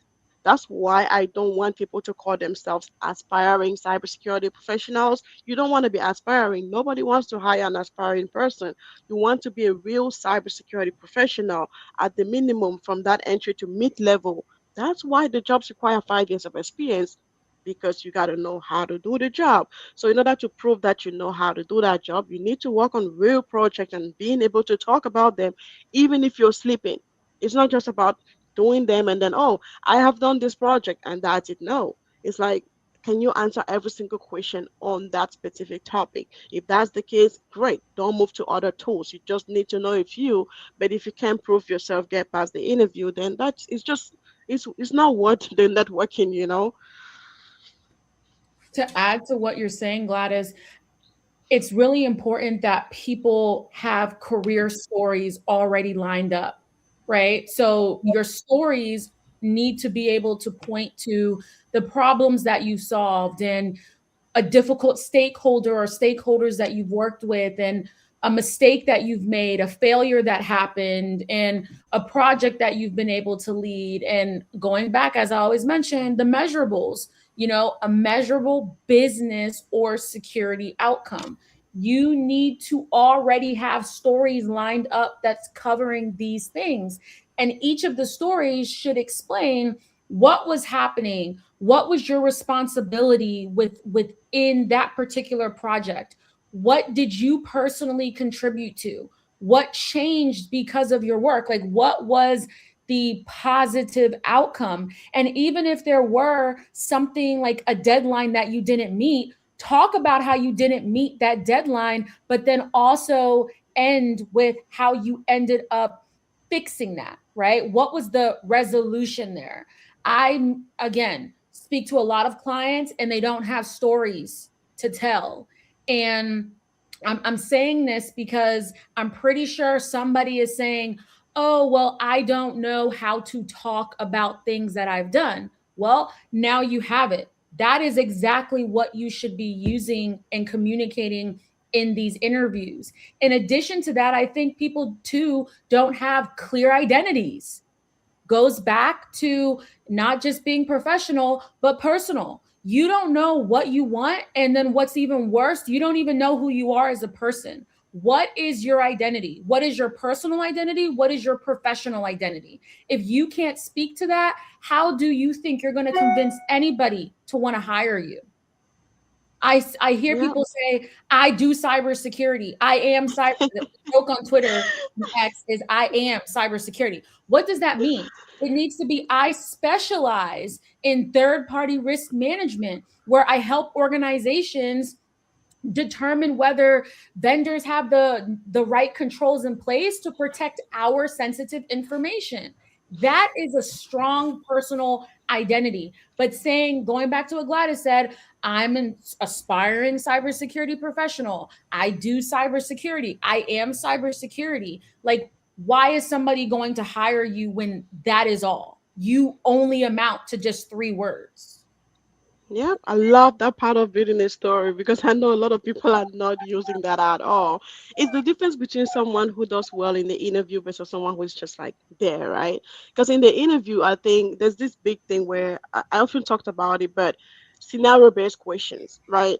That's why I don't want people to call themselves aspiring cybersecurity professionals. You don't want to be aspiring. Nobody wants to hire an aspiring person. You want to be a real cybersecurity professional at the minimum from that entry to mid level. That's why the jobs require 5 years of experience because you got to know how to do the job. So, in order to prove that you know how to do that job, you need to work on real projects and being able to talk about them even if you're sleeping. It's not just about doing them and then, oh, I have done this project and that's it. No, it's like, can you answer every single question on that specific topic? If that's the case, great. Don't move to other tools. You just need to know a few. But if you can't prove yourself, get past the interview, then that's it's just it's not worth the networking. To add to what you're saying, Gladys, it's really important that people have career stories already lined up, right? So your stories need to be able to point to the problems that you solved and a difficult stakeholder or stakeholders that you've worked with and a mistake that you've made, a failure that happened, and a project that you've been able to lead. And going back, as I always mention, the measurables, a measurable business or security outcome. You need to already have stories lined up that's covering these things. And each of the stories should explain what was happening, what was your responsibility within that particular project, what did you personally contribute to, what changed because of your work, like what was the positive outcome. And even if there were something like a deadline that you didn't meet, talk about how you didn't meet that deadline, but then also end with how you ended up fixing that, right? What was the resolution there? I, again, speak to a lot of clients and they don't have stories to tell. And I'm saying this because I'm pretty sure somebody is saying, oh, well, I don't know how to talk about things that I've done. Well, now you have it. That is exactly what you should be using and communicating in these interviews. In addition to that, I think people too don't have clear identities. Goes back to not just being professional, but personal. You don't know what you want. And then what's even worse, you don't even know who you are as a person. What is your identity? What is your personal identity? What is your professional identity? If you can't speak to that, how do you think you're going to convince anybody to want to hire you? I hear Yeah. people say, I do cybersecurity. I am cyber. The joke on Twitter X is I am cybersecurity. What does that mean? It needs to be I specialize in third-party risk management, where I help organizations determine whether vendors have the right controls in place to protect our sensitive information. That is a strong personal identity. But saying, going back to what Gladys said, I'm an aspiring cybersecurity professional. I do cybersecurity. I am cybersecurity. Like, why is somebody going to hire you when that is all? You only amount to just 3 words. Yeah, I love that part of building a story because I know a lot of people are not using that at all. It's the difference between someone who does well in the interview versus someone who's just like there, right? Because in the interview, I think there's this big thing where I often talked about it, but scenario-based questions, right?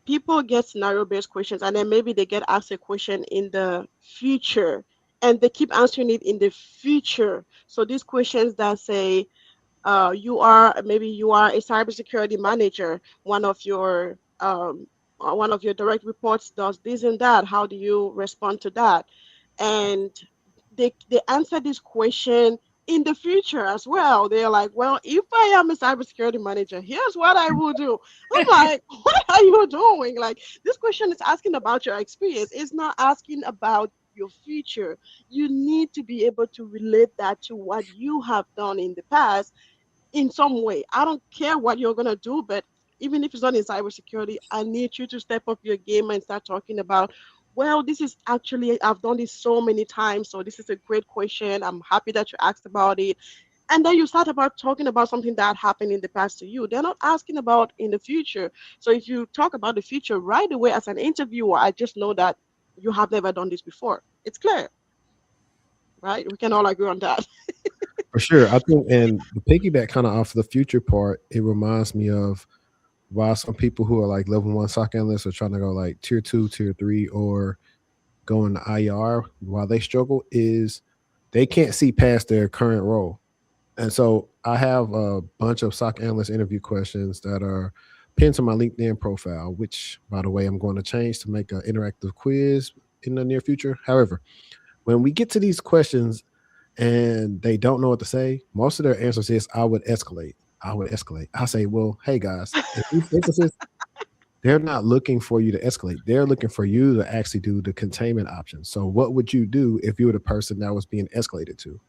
People get scenario-based questions and then maybe they get asked a question in the future and they keep answering it in the future. So these questions that say, you are a cybersecurity manager. One of your direct reports does this and that. How do you respond to that? And they answer this question in the future as well. They're like, well, if I am a cybersecurity manager, here's what I will do. I'm like, what are you doing? Like, this question is asking about your experience. It's not asking about your future. You need to be able to relate that to what you have done in the past in some way. I don't care what you're gonna do, but even if it's not in cybersecurity, I need you to step up your game and start talking about, well, this is actually I've done this so many times, so this is a great question. I'm happy that you asked about it. And then you start about talking about something that happened in the past to you. They're not asking about in the future. So if you talk about the future right away as an interviewer, I just know that you have never done this before. It's clear, right? We can all agree on that. For sure. I think, and the piggyback kind of off the future part, it reminds me of why some people who are like level one SOC analysts are trying to go like tier two, tier three, or going to IR, why they struggle is they can't see past their current role. And so I have a bunch of SOC analyst interview questions that are pinned to my LinkedIn profile, which, by the way, I'm going to change to make an interactive quiz in the near future. However, when we get to these questions and they don't know what to say, most of their answers is, I would escalate. I would escalate. I say, well, hey guys, in these instances, they're not looking for you to escalate. They're looking for you to actually do the containment option. So what would you do if you were the person that was being escalated to?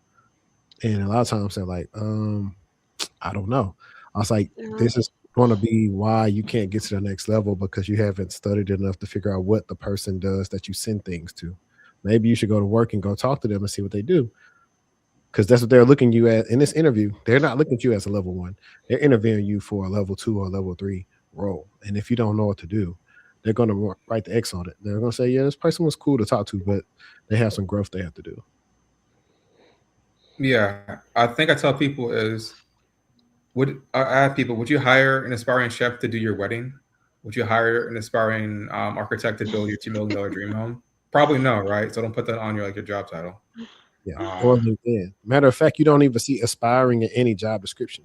And a lot of times they're like, I don't know. I was like, Yeah. this is going to be why you can't get to the next level, because you haven't studied enough to figure out what the person does that you send things to. Maybe you should go to work and go talk to them and see what they do, because that's what they're looking you at in this interview. They're not looking at you as a level one. They're interviewing you for a level 2 or level 3 role. And if you don't know what to do, they're going to write the X on it. They're going to say, yeah, this person was cool to talk to, but they have some growth they have to do. Yeah, I think I tell people is, I ask people, would you hire an aspiring chef to do your wedding? Would you hire an aspiring architect to build your $2 million dream home? Probably no, right? So don't put that on your your job title. Yeah. Or Um, LinkedIn. Matter of fact, you don't even see aspiring in any job description.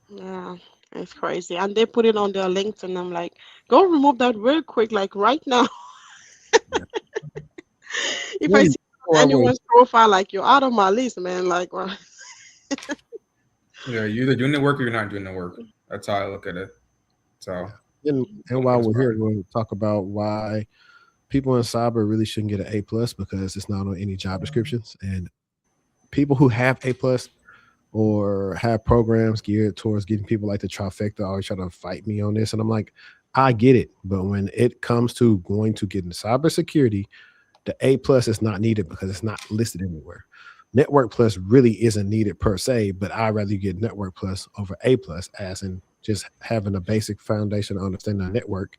Yeah, it's crazy. And they put it on their LinkedIn. I'm like, go remove that real quick, like right now. Yeah. If I Really see go on our way. anyone's profile, like you're out of my list, man. Like, well, yeah, you're either doing the work or you're not doing the work. That's how I look at it. So And don't get while we're here, aspiring. we'll talk about why people in cyber really shouldn't get an A+ because it's not on any job descriptions. And people who have A+ or have programs geared towards getting people like the trifecta always try to fight me on this. And I'm like, I get it. But when it comes to going to get into cybersecurity, the A+ is not needed because it's not listed anywhere. Network Plus really isn't needed per se, but I'd rather you get Network Plus over A+, as in just having a basic foundation of understanding the network.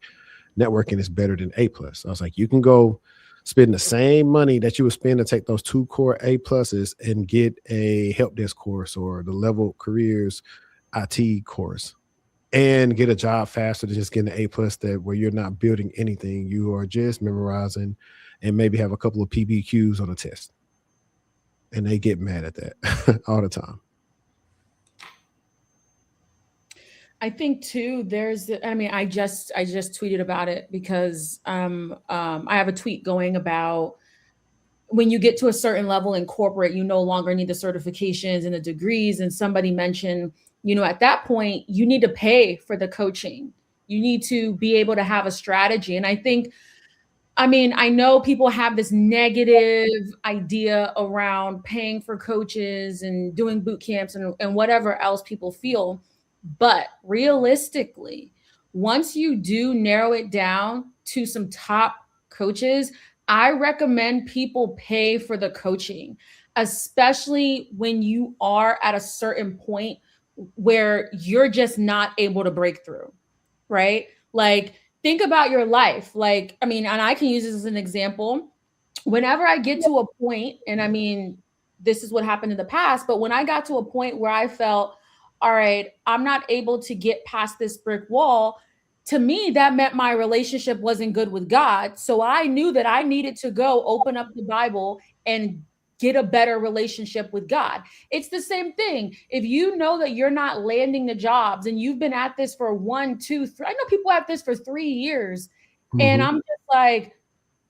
Networking is better than A+. I was like, you can go spend the same money that you would spend to take those 2 core A+ and get a help desk course or the level careers IT course and get a job faster than just getting an A+ that where you're not building anything. You are just memorizing and maybe have a couple of PBQs on a test. And they get mad at that all the time. I think too, I mean, I just tweeted about it because I have a tweet going about when you get to a certain level in corporate, you no longer need the certifications and the degrees. And somebody mentioned, at that point, you need to pay for the coaching. You need to be able to have a strategy. And I think I mean, I know people have this negative idea around paying for coaches and doing boot camps and whatever else people feel. But realistically, once you do narrow it down to some top coaches, I recommend people pay for the coaching, especially when you are at a certain point where you're just not able to break through, right? Like, think about your life. Like, I mean, and I can use this as an example. Whenever I get to a point, and I mean, this is what happened in the past, but when I got to a point where I felt, all right, I'm not able to get past this brick wall, to me, that meant my relationship wasn't good with God. So I knew that I needed to go open up the Bible and get a better relationship with God. It's the same thing. If you know that you're not landing the jobs and you've been at this for 1, 2, 3, I know people at this for 3 years, and Mhm. I'm just like,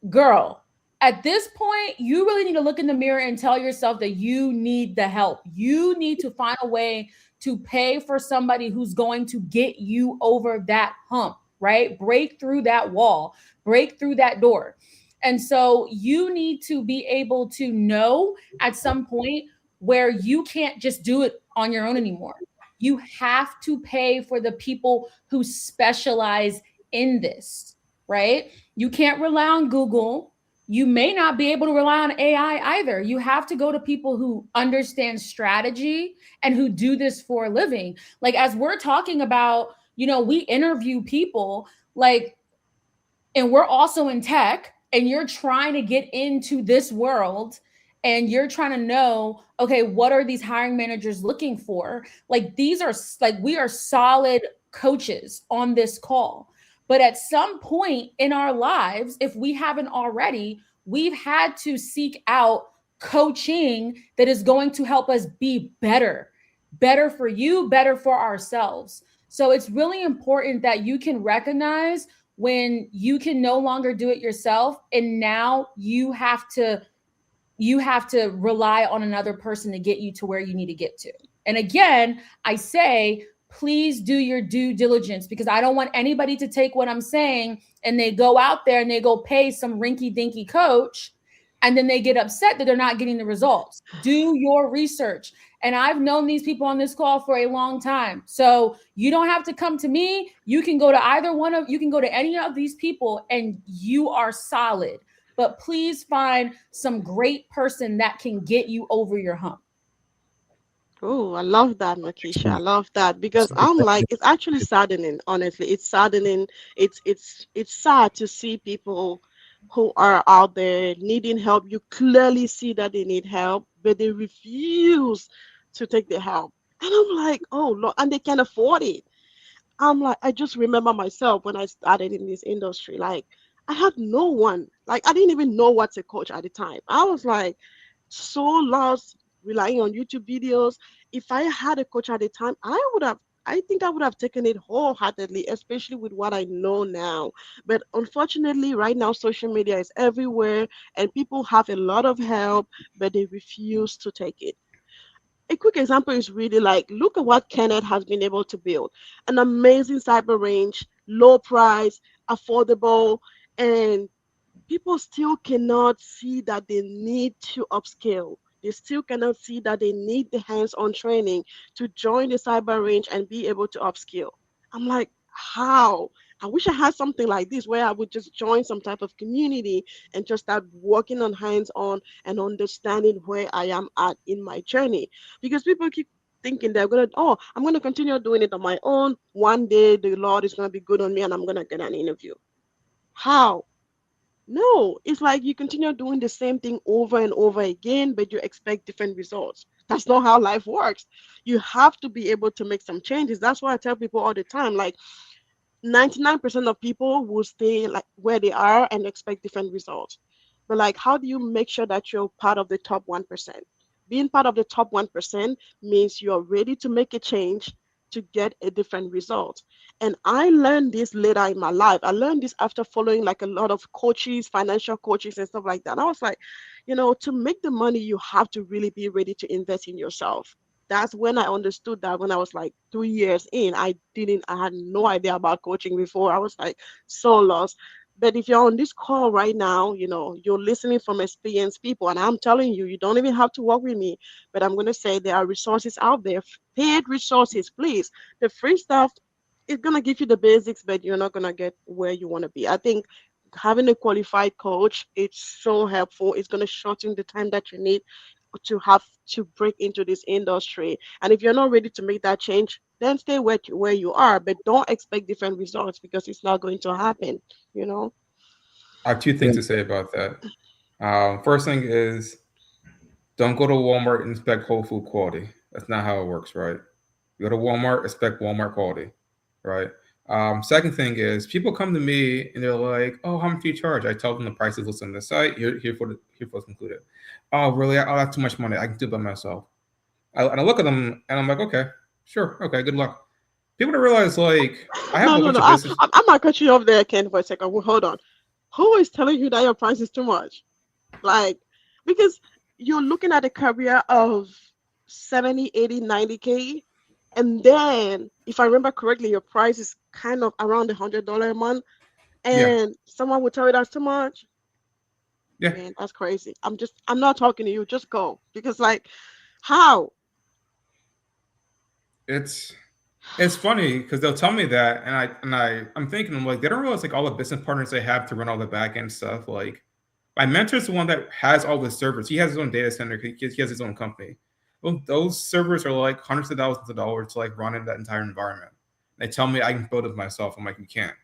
girl, at this point, you really need to look in the mirror and tell yourself that you need the help. You need to find a way to pay for somebody who's going to get you over that hump, right? Break through that wall, break through that door. And so you need to be able to know at some point where you can't just do it on your own anymore. You have to pay for the people who specialize in this, right? You can't rely on Google. You may not be able to rely on AI either. You have to go to people who understand strategy and who do this for a living. Like, as we're talking about, we interview people, like, and we're also in tech, and you're trying to get into this world, and you're trying to know, okay, what are these hiring managers looking for? Like, these are, like, we are solid coaches on this call. But at some point in our lives, if we haven't already, we've had to seek out coaching that is going to help us be better for you, better for ourselves. So it's really important that you can recognize when you can no longer do it yourself, and now you have to rely on another person to get you to where you need to get to. And again, I say, please do your due diligence, because I don't want anybody to take what I'm saying and they go out there and they go pay some rinky dinky coach, and then they get upset that they're not getting the results. Do your research. And I've known these people on this call for a long time. So you don't have to come to me. You can go to you can go to any of these people and you are solid. But please find some great person that can get you over your hump. Oh, I love that, Markeisha. I Sweet. love that because Sweet. I'm like, it's actually saddening, honestly. It's saddening. It's sad to see people who are out there needing help. You clearly see that they need help, but they refuse to take the help. And I'm like, oh Lord, and they can't afford it. I'm like, I just remember myself when I started in this industry. Like, I had no one. Like, I didn't even know what to coach at the time. I was like so lost, relying on YouTube videos. If I had a coach at the time, I think I would have taken it wholeheartedly, especially with what I know now. But unfortunately, right now, social media is everywhere and people have a lot of help, but they refuse to take it. A quick example is really like, look at what Kenneth has been able to build. An amazing cyber range, low price, affordable, and people still cannot see that they need to upscale. They still cannot see that they need the hands-on training to join the cyber range and be able to upskill. I'm like, how? I wish I had something like this where I would just join some type of community and just start working on hands-on and understanding where I am at in my journey. Because people keep thinking I'm gonna continue doing it on my own. One day the Lord is gonna be good on me and I'm gonna get an interview. How? No, it's like you continue doing the same thing over and over again, but you expect different results. That's not how life works. You have to be able to make some changes. That's why I tell people all the time, like 99% of people will stay like where they are and expect different results. But like, how do you make sure that you're part of the top 1%? Being part of the top 1% means you're ready to make a change to get a different result. And I learned this later in my life. I learned this after following like a lot of coaches, financial coaches, and stuff like that. And I was like, to make the money, you have to really be ready to invest in yourself. That's when I understood that when I was like 3 years in, I had no idea about coaching before. I was like so lost. But if you're on this call right now, you're listening from experienced people, and I'm telling you, you don't even have to work with me. But I'm going to say there are resources out there, paid resources, please. The free stuff is going to give you the basics, but you're not going to get where you want to be. I think having a qualified coach, it's so helpful. It's going to shorten the time that you need to have to break into this industry. And if you're not ready to make that change, then stay where you are, but don't expect different results because it's not going to happen, you know? I have two things to say about that. First thing is, don't go to Walmart and expect Whole Food quality. That's not how it works, right? You go to Walmart, expect Walmart quality, right? Second thing is, people come to me and they're like, "Oh, how much do you charge?" I tell them the price is listed on the site. Here for what's included. Oh, really? Oh, that's too much money. I can do it by myself. And I look at them and I'm like, okay, sure, okay, good luck. People don't realize, like, I have No, a no, bunch no. of business. I'm not cutting you off there, Ken, for a second. Well, hold on. Who is telling you that your price is too much? Like, because you're looking at a career of 70, 80, 90K. And then, if I remember correctly, your price is kind of around $100 a month. Yeah, And someone would tell you that's too much. yeah. Man, that's crazy. I'm not talking to you. Just go. Because, like, how? It's it's funny because they'll tell me that, I'm thinking, I'm like, they don't realize, like, all the business partners they have to run all the back end stuff. Like, my mentor's the one that has all the servers. He has his own data center. He has his own company. Well, those servers are like hundreds of thousands of dollars to like run in that entire environment. They tell me I can build it myself. I'm like, you can't,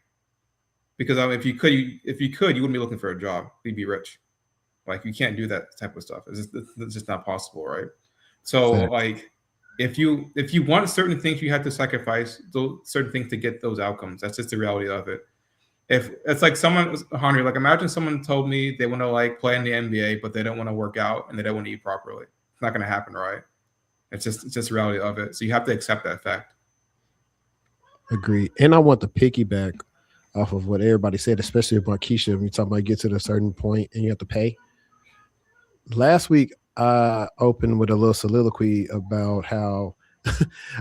because if you could, you wouldn't be looking for a job. You'd be rich. Like, you can't do that type of stuff. It's just not possible, right? So, Fact. like, if you want certain things, you have to sacrifice those certain things to get those outcomes. That's just the reality of it. If it's like someone, Henri, like, imagine someone told me they want to like play in the NBA, but they don't want to work out and they don't want to eat properly. It's not going to happen, right? It's just the reality of it. So you have to accept that fact. Agreed. And I want to piggyback off of what everybody said, especially with Markeisha, when you talk about get to a certain point and you have to pay. Last week, I opened with a little soliloquy about how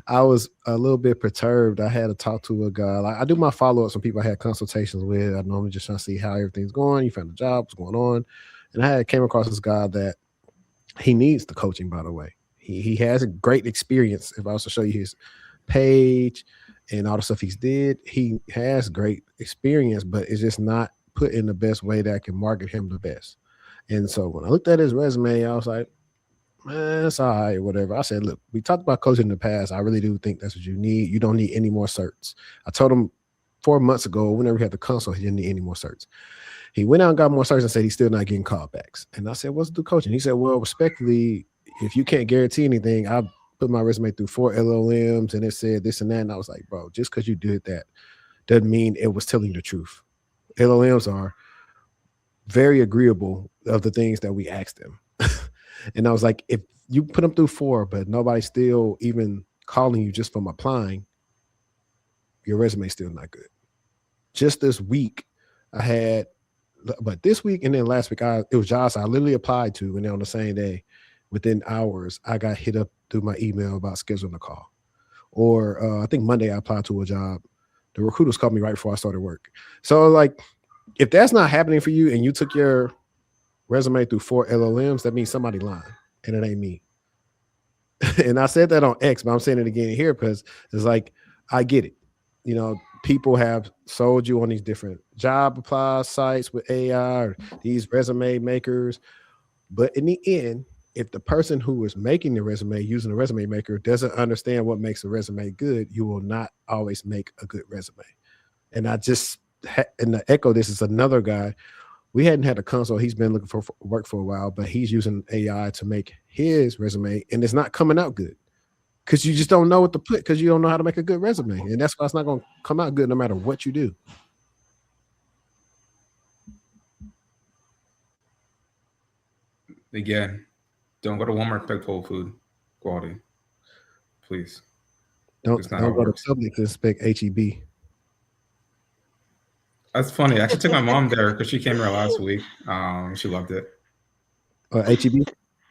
I was a little bit perturbed. I had to talk to a guy. Like, I do my follow-ups when people I had consultations with. I normally just trying to see how everything's going. You found a job, what's going on. And I came across this guy that he needs the coaching, by the way. He has a great experience. If I was to show you his page and all the stuff he's did, he has great experience, but it's just not put in the best way that can market him the best. And so when I looked at his resume, I was like, man, it's all right, whatever. I said, look, we talked about coaching in the past. I really do think that's what you need. You don't need any more certs. I told him 4 months ago, whenever he had the consult, he didn't need any more certs. He went out and got more certs and said he's still not getting callbacks. And I said, what's the coaching? He said, well, respectfully, if you can't guarantee anything, I put my resume through 4 LLMs and it said this and that. And I was like, bro, just because you did that doesn't mean it was telling the truth. LLMs are very agreeable of the things that we asked them. And I was like, if you put them through 4, but nobody's still even calling you just from applying, your resume's still not good. Just this week, but this week and then last week, it was jobs I literally applied to, and then on the same day, within hours, I got hit up through my email about scheduling a call. Or I think Monday I applied to a job. The recruiters called me right before I started work. So, like, if that's not happening for you and you took your resume through 4 LLMs, that means somebody lying, and it ain't me. And I said that on X, but I'm saying it again here because it's like, I get it. You know, people have sold you on these different job apply sites with AI or these resume makers. But in the end, if the person who is making the resume using the resume maker doesn't understand what makes a resume good, you will not always make a good resume. And I just, and the echo, this is another guy. We hadn't had a consult. He's been looking for work for a while, but he's using AI to make his resume, and it's not coming out good because you just don't know what to put because you don't know how to make a good resume. And that's why it's not going to come out good no matter what you do. Again, don't go to Walmart, expect Whole Food quality. Please. Don't It's not how it go to works. public to expect HEB. That's funny. I actually took my mom there because she came here last week. She loved it. HEB?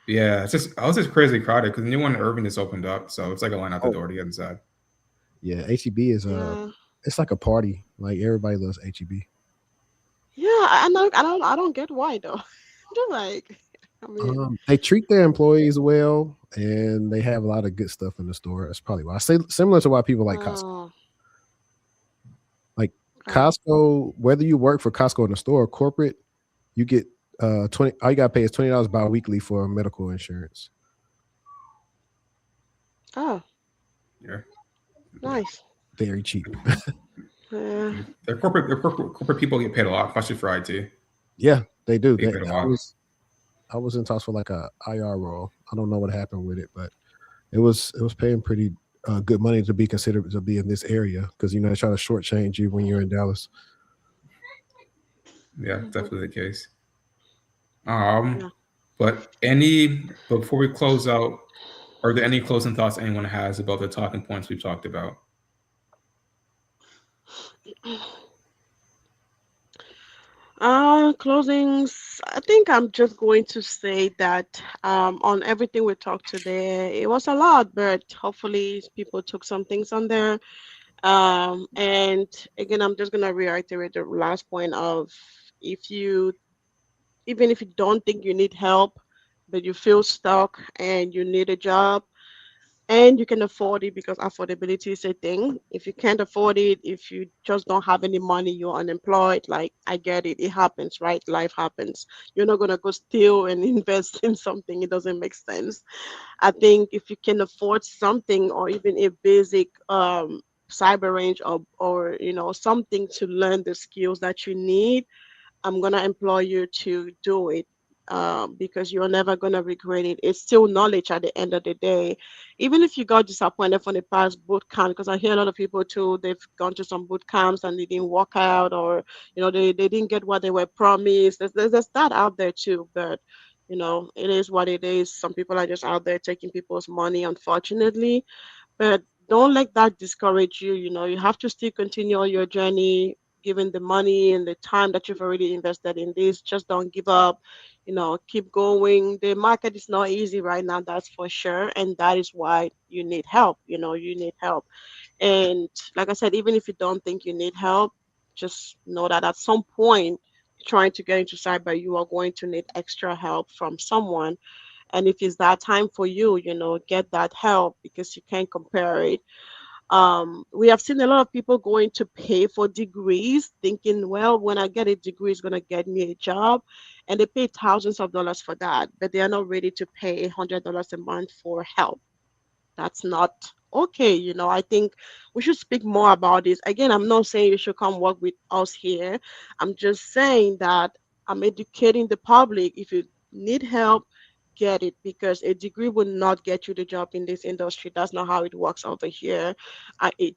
Yeah, I was just crazy crowded because the new one in Irving just opened up, so it's like a line out the door to get inside. Yeah, HEB is Yeah. it's like a party. Like everybody loves HEB. Yeah, I don't get why though. Just like, I mean, They treat their employees well, and they have a lot of good stuff in the store. That's probably why. I say similar to why people like Costco. oh, Like okay. Costco, whether you work for Costco in the store or corporate, you get 20. All you gotta pay is $20 bi-weekly for medical insurance. Oh, Yeah. nice. Very cheap. Yeah. Their corporate people get paid a lot, especially for IT. Yeah, they do. They get paid a lot. I was in talks for like a IR role. I don't know what happened with it, but it was paying pretty good money to be considered to be in this area because they try to shortchange you when you're in Dallas. Yeah, Mhm. definitely the case. Um, Yeah. but before we close out, are there any closing thoughts anyone has about the talking points we've talked about? Closings. I think I'm just going to say that on everything we talked today, it was a lot, but hopefully people took some things on there. And again, I'm just gonna reiterate the last point of if you even if you don't think you need help, but you feel stuck and you need a job, and you can afford it because affordability is a thing. If you can't afford it, if you just don't have any money, you're unemployed, like I get it, it happens, right? Life happens. You're not gonna go steal and invest in something, it doesn't make sense. I think if you can afford something or even a basic cyber range or something to learn the skills that you need, I'm gonna implore you to do it, because you're never gonna regret it. It's still knowledge at the end of the day. Even if you got disappointed from the past boot camp, because I hear a lot of people too, they've gone to some boot camps and they didn't work out, or they didn't get what they were promised. There's that out there too, but it is what it is. Some people are just out there taking people's money, unfortunately. But don't let that discourage you. You have to still continue on your journey, given the money and the time that you've already invested in this. Just don't give up. Keep going. The market is not easy right now, that's for sure. And that is why you need help. You need help. And like I said, even if you don't think you need help, just know that at some point, trying to get into cyber, you are going to need extra help from someone. And if it's that time for you, get that help because you can't compare it. We have seen a lot of people going to pay for degrees, thinking, well, when I get a degree, it's going to get me a job. And they pay thousands of dollars for that, but they are not ready to pay $100 a month for help. That's not okay. I think we should speak more about this. Again, I'm not saying you should come work with us here. I'm just saying that I'm educating the public. If you need help, get it, because a degree will not get you the job in this industry. That's not how it works over here.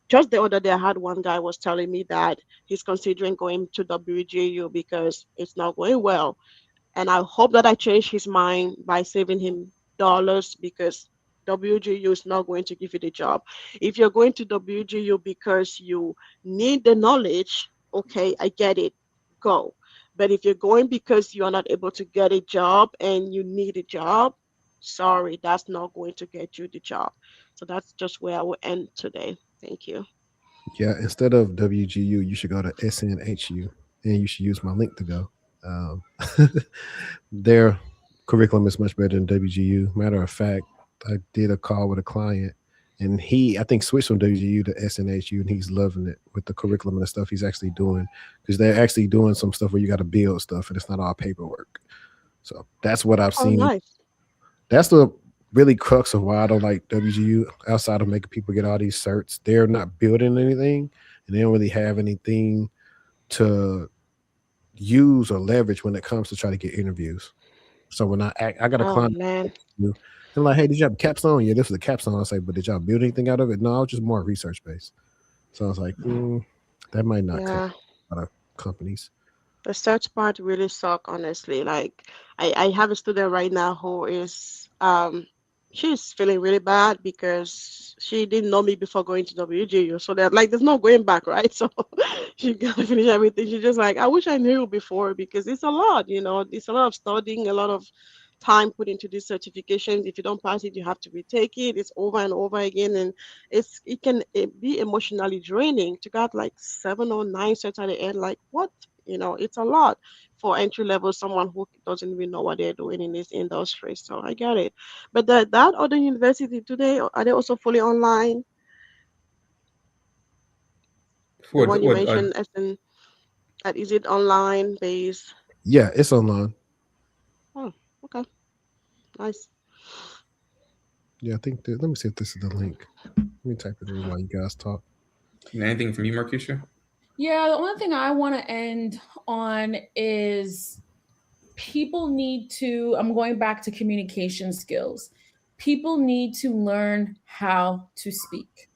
Just the other day, I had one guy was telling me that he's considering going to WGU because it's not going well, and I hope that I change his mind by saving him dollars, because WGU is not going to give you the job. If you're going to WGU because you need the knowledge, okay, I get it, go. But if you're going because you're not able to get a job and you need a job, sorry, that's not going to get you the job. So that's just where I will end today. Thank you. Yeah, instead of WGU, you should go to SNHU, and you should use my link to go. Um, their curriculum is much better than WGU. Matter of fact, I did a call with a client, and I think, switched from WGU to SNHU, and he's loving it with the curriculum and the stuff he's actually doing because they're actually doing some stuff where you got to build stuff, and it's not all paperwork. So that's what I've Oh, seen. nice. That's the really crux of why I don't like WGU. Outside of making people get all these certs, they're not building anything, and they don't really have anything to use or leverage when it comes to try to get interviews. So when I got a Oh, client, man. and like, hey, did you have a capstone? Yeah, this was a capstone. I say, but did y'all build anything out of it? No, I was just more research based. So I was like, that might not cut Yeah. a lot of companies. The search part really suck, honestly. Like I have a student right now who is she's feeling really bad because she didn't know me before going to WGU. So that like there's no going back, right? So she gotta finish everything. She's just like, I wish I knew before, because it's a lot. It's a lot of studying, a lot of time put into these certifications. If you don't pass it, you have to retake it. It's over and over again, and it can be emotionally draining to got like 7 or 9 certs at the end. Like, what It's a lot for entry level, someone who doesn't even know what they're doing in this industry. So I get it. But that other university today, are they also fully online? The one you What mentioned, as in, is it online based? Yeah, it's online. Oh, okay, nice. Yeah, I think let me see if this is the link. Let me type it in while you guys talk. anything from you, Markeisha? Yeah, the only thing I want to end on is people need to, I'm going back to communication skills. People need to learn how to speak.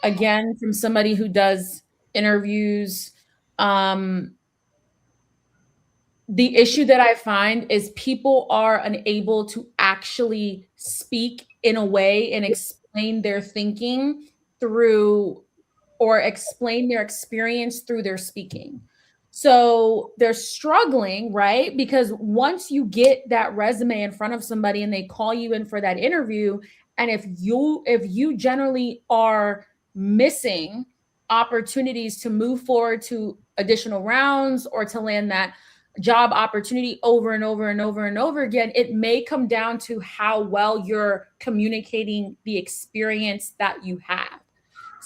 Again, from somebody who does interviews, um, the issue that I find is people are unable to actually speak in a way and explain their thinking through or explain their experience through their speaking. So they're struggling, right? Because once you get that resume in front of somebody and they call you in for that interview, and if you generally are missing opportunities to move forward to additional rounds or to land that job opportunity over and over and over and over again, it may come down to how well you're communicating the experience that you have.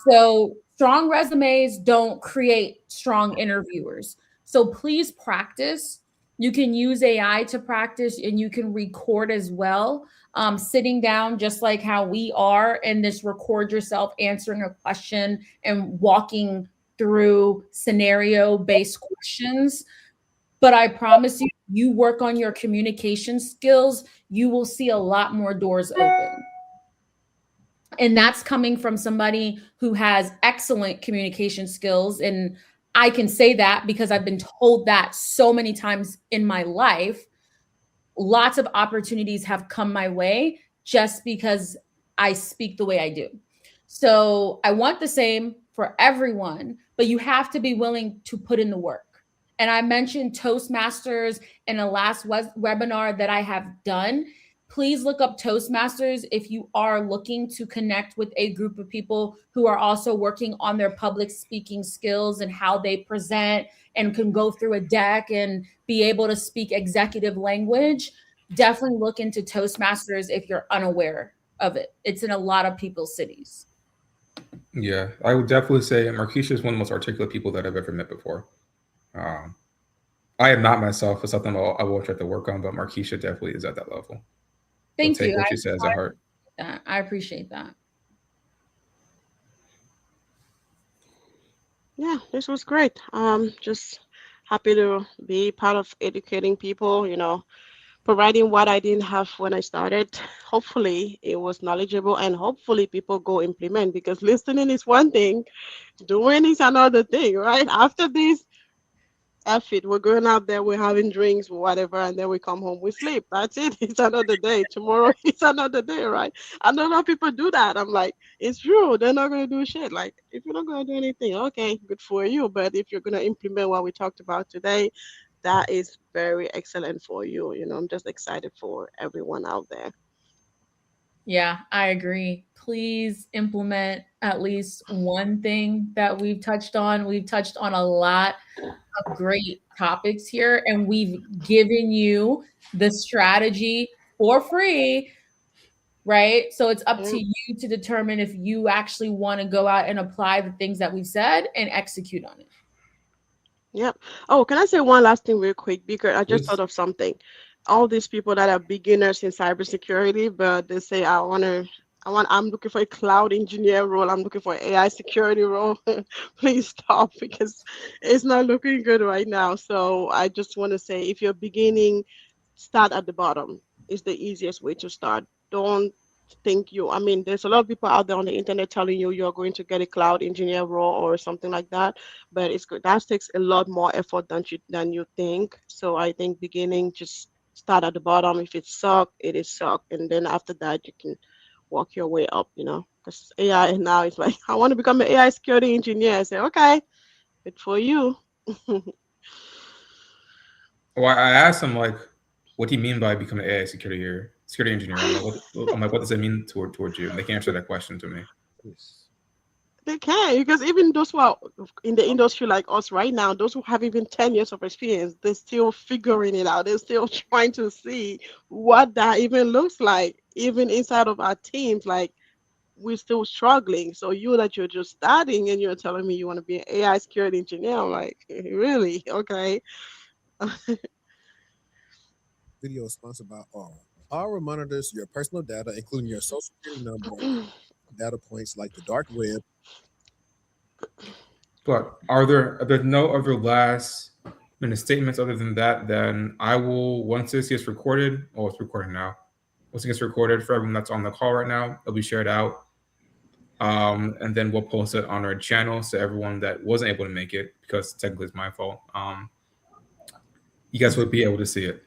So strong resumes don't create strong interviewers. So please practice. You can use AI to practice and you can record as well. Sitting down, just like how we are, and just record yourself answering a question and walking through scenario based questions. But I promise you, you work on your communication skills, you will see a lot more doors open. And that's coming from somebody who has excellent communication skills. And I can say that because I've been told that so many times in my life. Lots of opportunities have come my way just because I speak the way I do. So I want the same for everyone, but you have to be willing to put in the work. And I mentioned Toastmasters in a last webinar that I have done. Please look up Toastmasters if you are looking to connect with a group of people who are also working on their public speaking skills and how they present and can go through a deck and be able to speak executive language. Definitely look into Toastmasters if you're unaware of it. It's in a lot of people's cities. Yeah, I would definitely say Markeisha is one of the most articulate people that I've ever met before. Um, I am not myself. It's something I will try to work on, but Markeisha definitely is at that level. So Thank take you. what she says at heart. I appreciate that. Yeah, this was great. Just happy to be part of educating people, providing what I didn't have when I started. Hopefully, it was knowledgeable and hopefully people go implement, because listening is one thing, doing is another thing, right? After this, F it, we're going out there, we're having drinks, whatever, and then we come home, we sleep. That's it. It's another day. Tomorrow is another day, right? I don't know people do that. I'm like, it's true. They're not going to do shit. Like, if you're not going to do anything, okay, good for you. But if you're going to implement what we talked about today, that is very excellent for you. I'm just excited for everyone out there. Yeah, I agree. Please implement at least one thing that we've touched on. We've touched on a lot of great topics here, and we've given you the strategy for free, right? So it's up Yeah. to you to determine if you actually want to go out and apply the things that we've said and execute on it. Yep. Oh, can I say one last thing real quick? Because I just thought Please. of something. All these people that are beginners in cybersecurity, but they say, I'm looking for a cloud engineer role. I'm looking for an AI security role. Please stop, because it's not looking good right now. So I just want to say, if you're beginning, start at the bottom. It's the easiest way to start. Don't I mean, there's a lot of people out there on the internet telling you you're going to get a cloud engineer role or something like that, but it's good. That takes a lot more effort than you think. So I think beginning, just start at the bottom. If it suck, it is suck, and then after that you can work your way up. Because AI now is like, I want to become an AI security engineer. I say, okay, good for you. Well, I asked him like, what do you mean by becoming an AI security engineer? I'm like, what does that mean towards you? And they can't answer that question to me. Yes. They can, because even those who are in the industry like us right now, those who have even 10 years of experience, they're still figuring it out. They're still trying to see what that even looks like, even inside of our teams. Like, we're still struggling. So you that you're just starting and you're telling me you want to be an AI security engineer, I'm like, really? Okay. Video is sponsored by Aura. Aura monitors your personal data, including your social security number, data points like the dark web. But are there no other last minute statements other than that? Then I will, once this gets recorded, oh, it's recording now. Once it gets recorded for everyone that's on the call right now, it'll be shared out. And then we'll post it on our channel so everyone that wasn't able to make it, because technically it's my fault. You guys will be able to see it.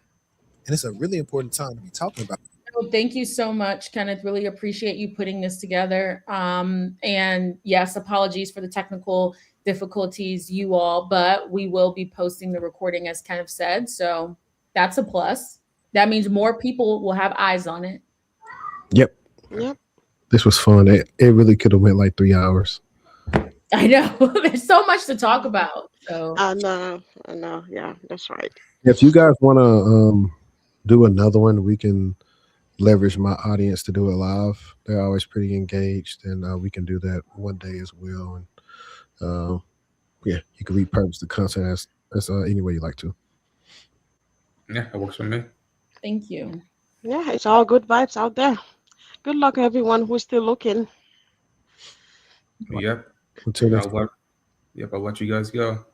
And it's a really important time to be talking about. Well, thank you so much, Kenneth. Really appreciate you putting this together. And yes, apologies for the technical difficulties, you all, but we will be posting the recording as Kenneth said. So that's a plus. That means more people will have eyes on it. Yep. Yep. This was fun. It really could have went like 3 hours. I know. There's so much to talk about. So I know. Yeah, that's right. If you guys want to do another one, we can leverage my audience to do it live. They're always pretty engaged, and we can do that one day as well. And yeah, you can repurpose the content as any way you like to. Yeah, it works for me. thank you. Yeah, it's all good vibes out there. Good luck, everyone who's still looking. Yep. Until next I'll let you guys go.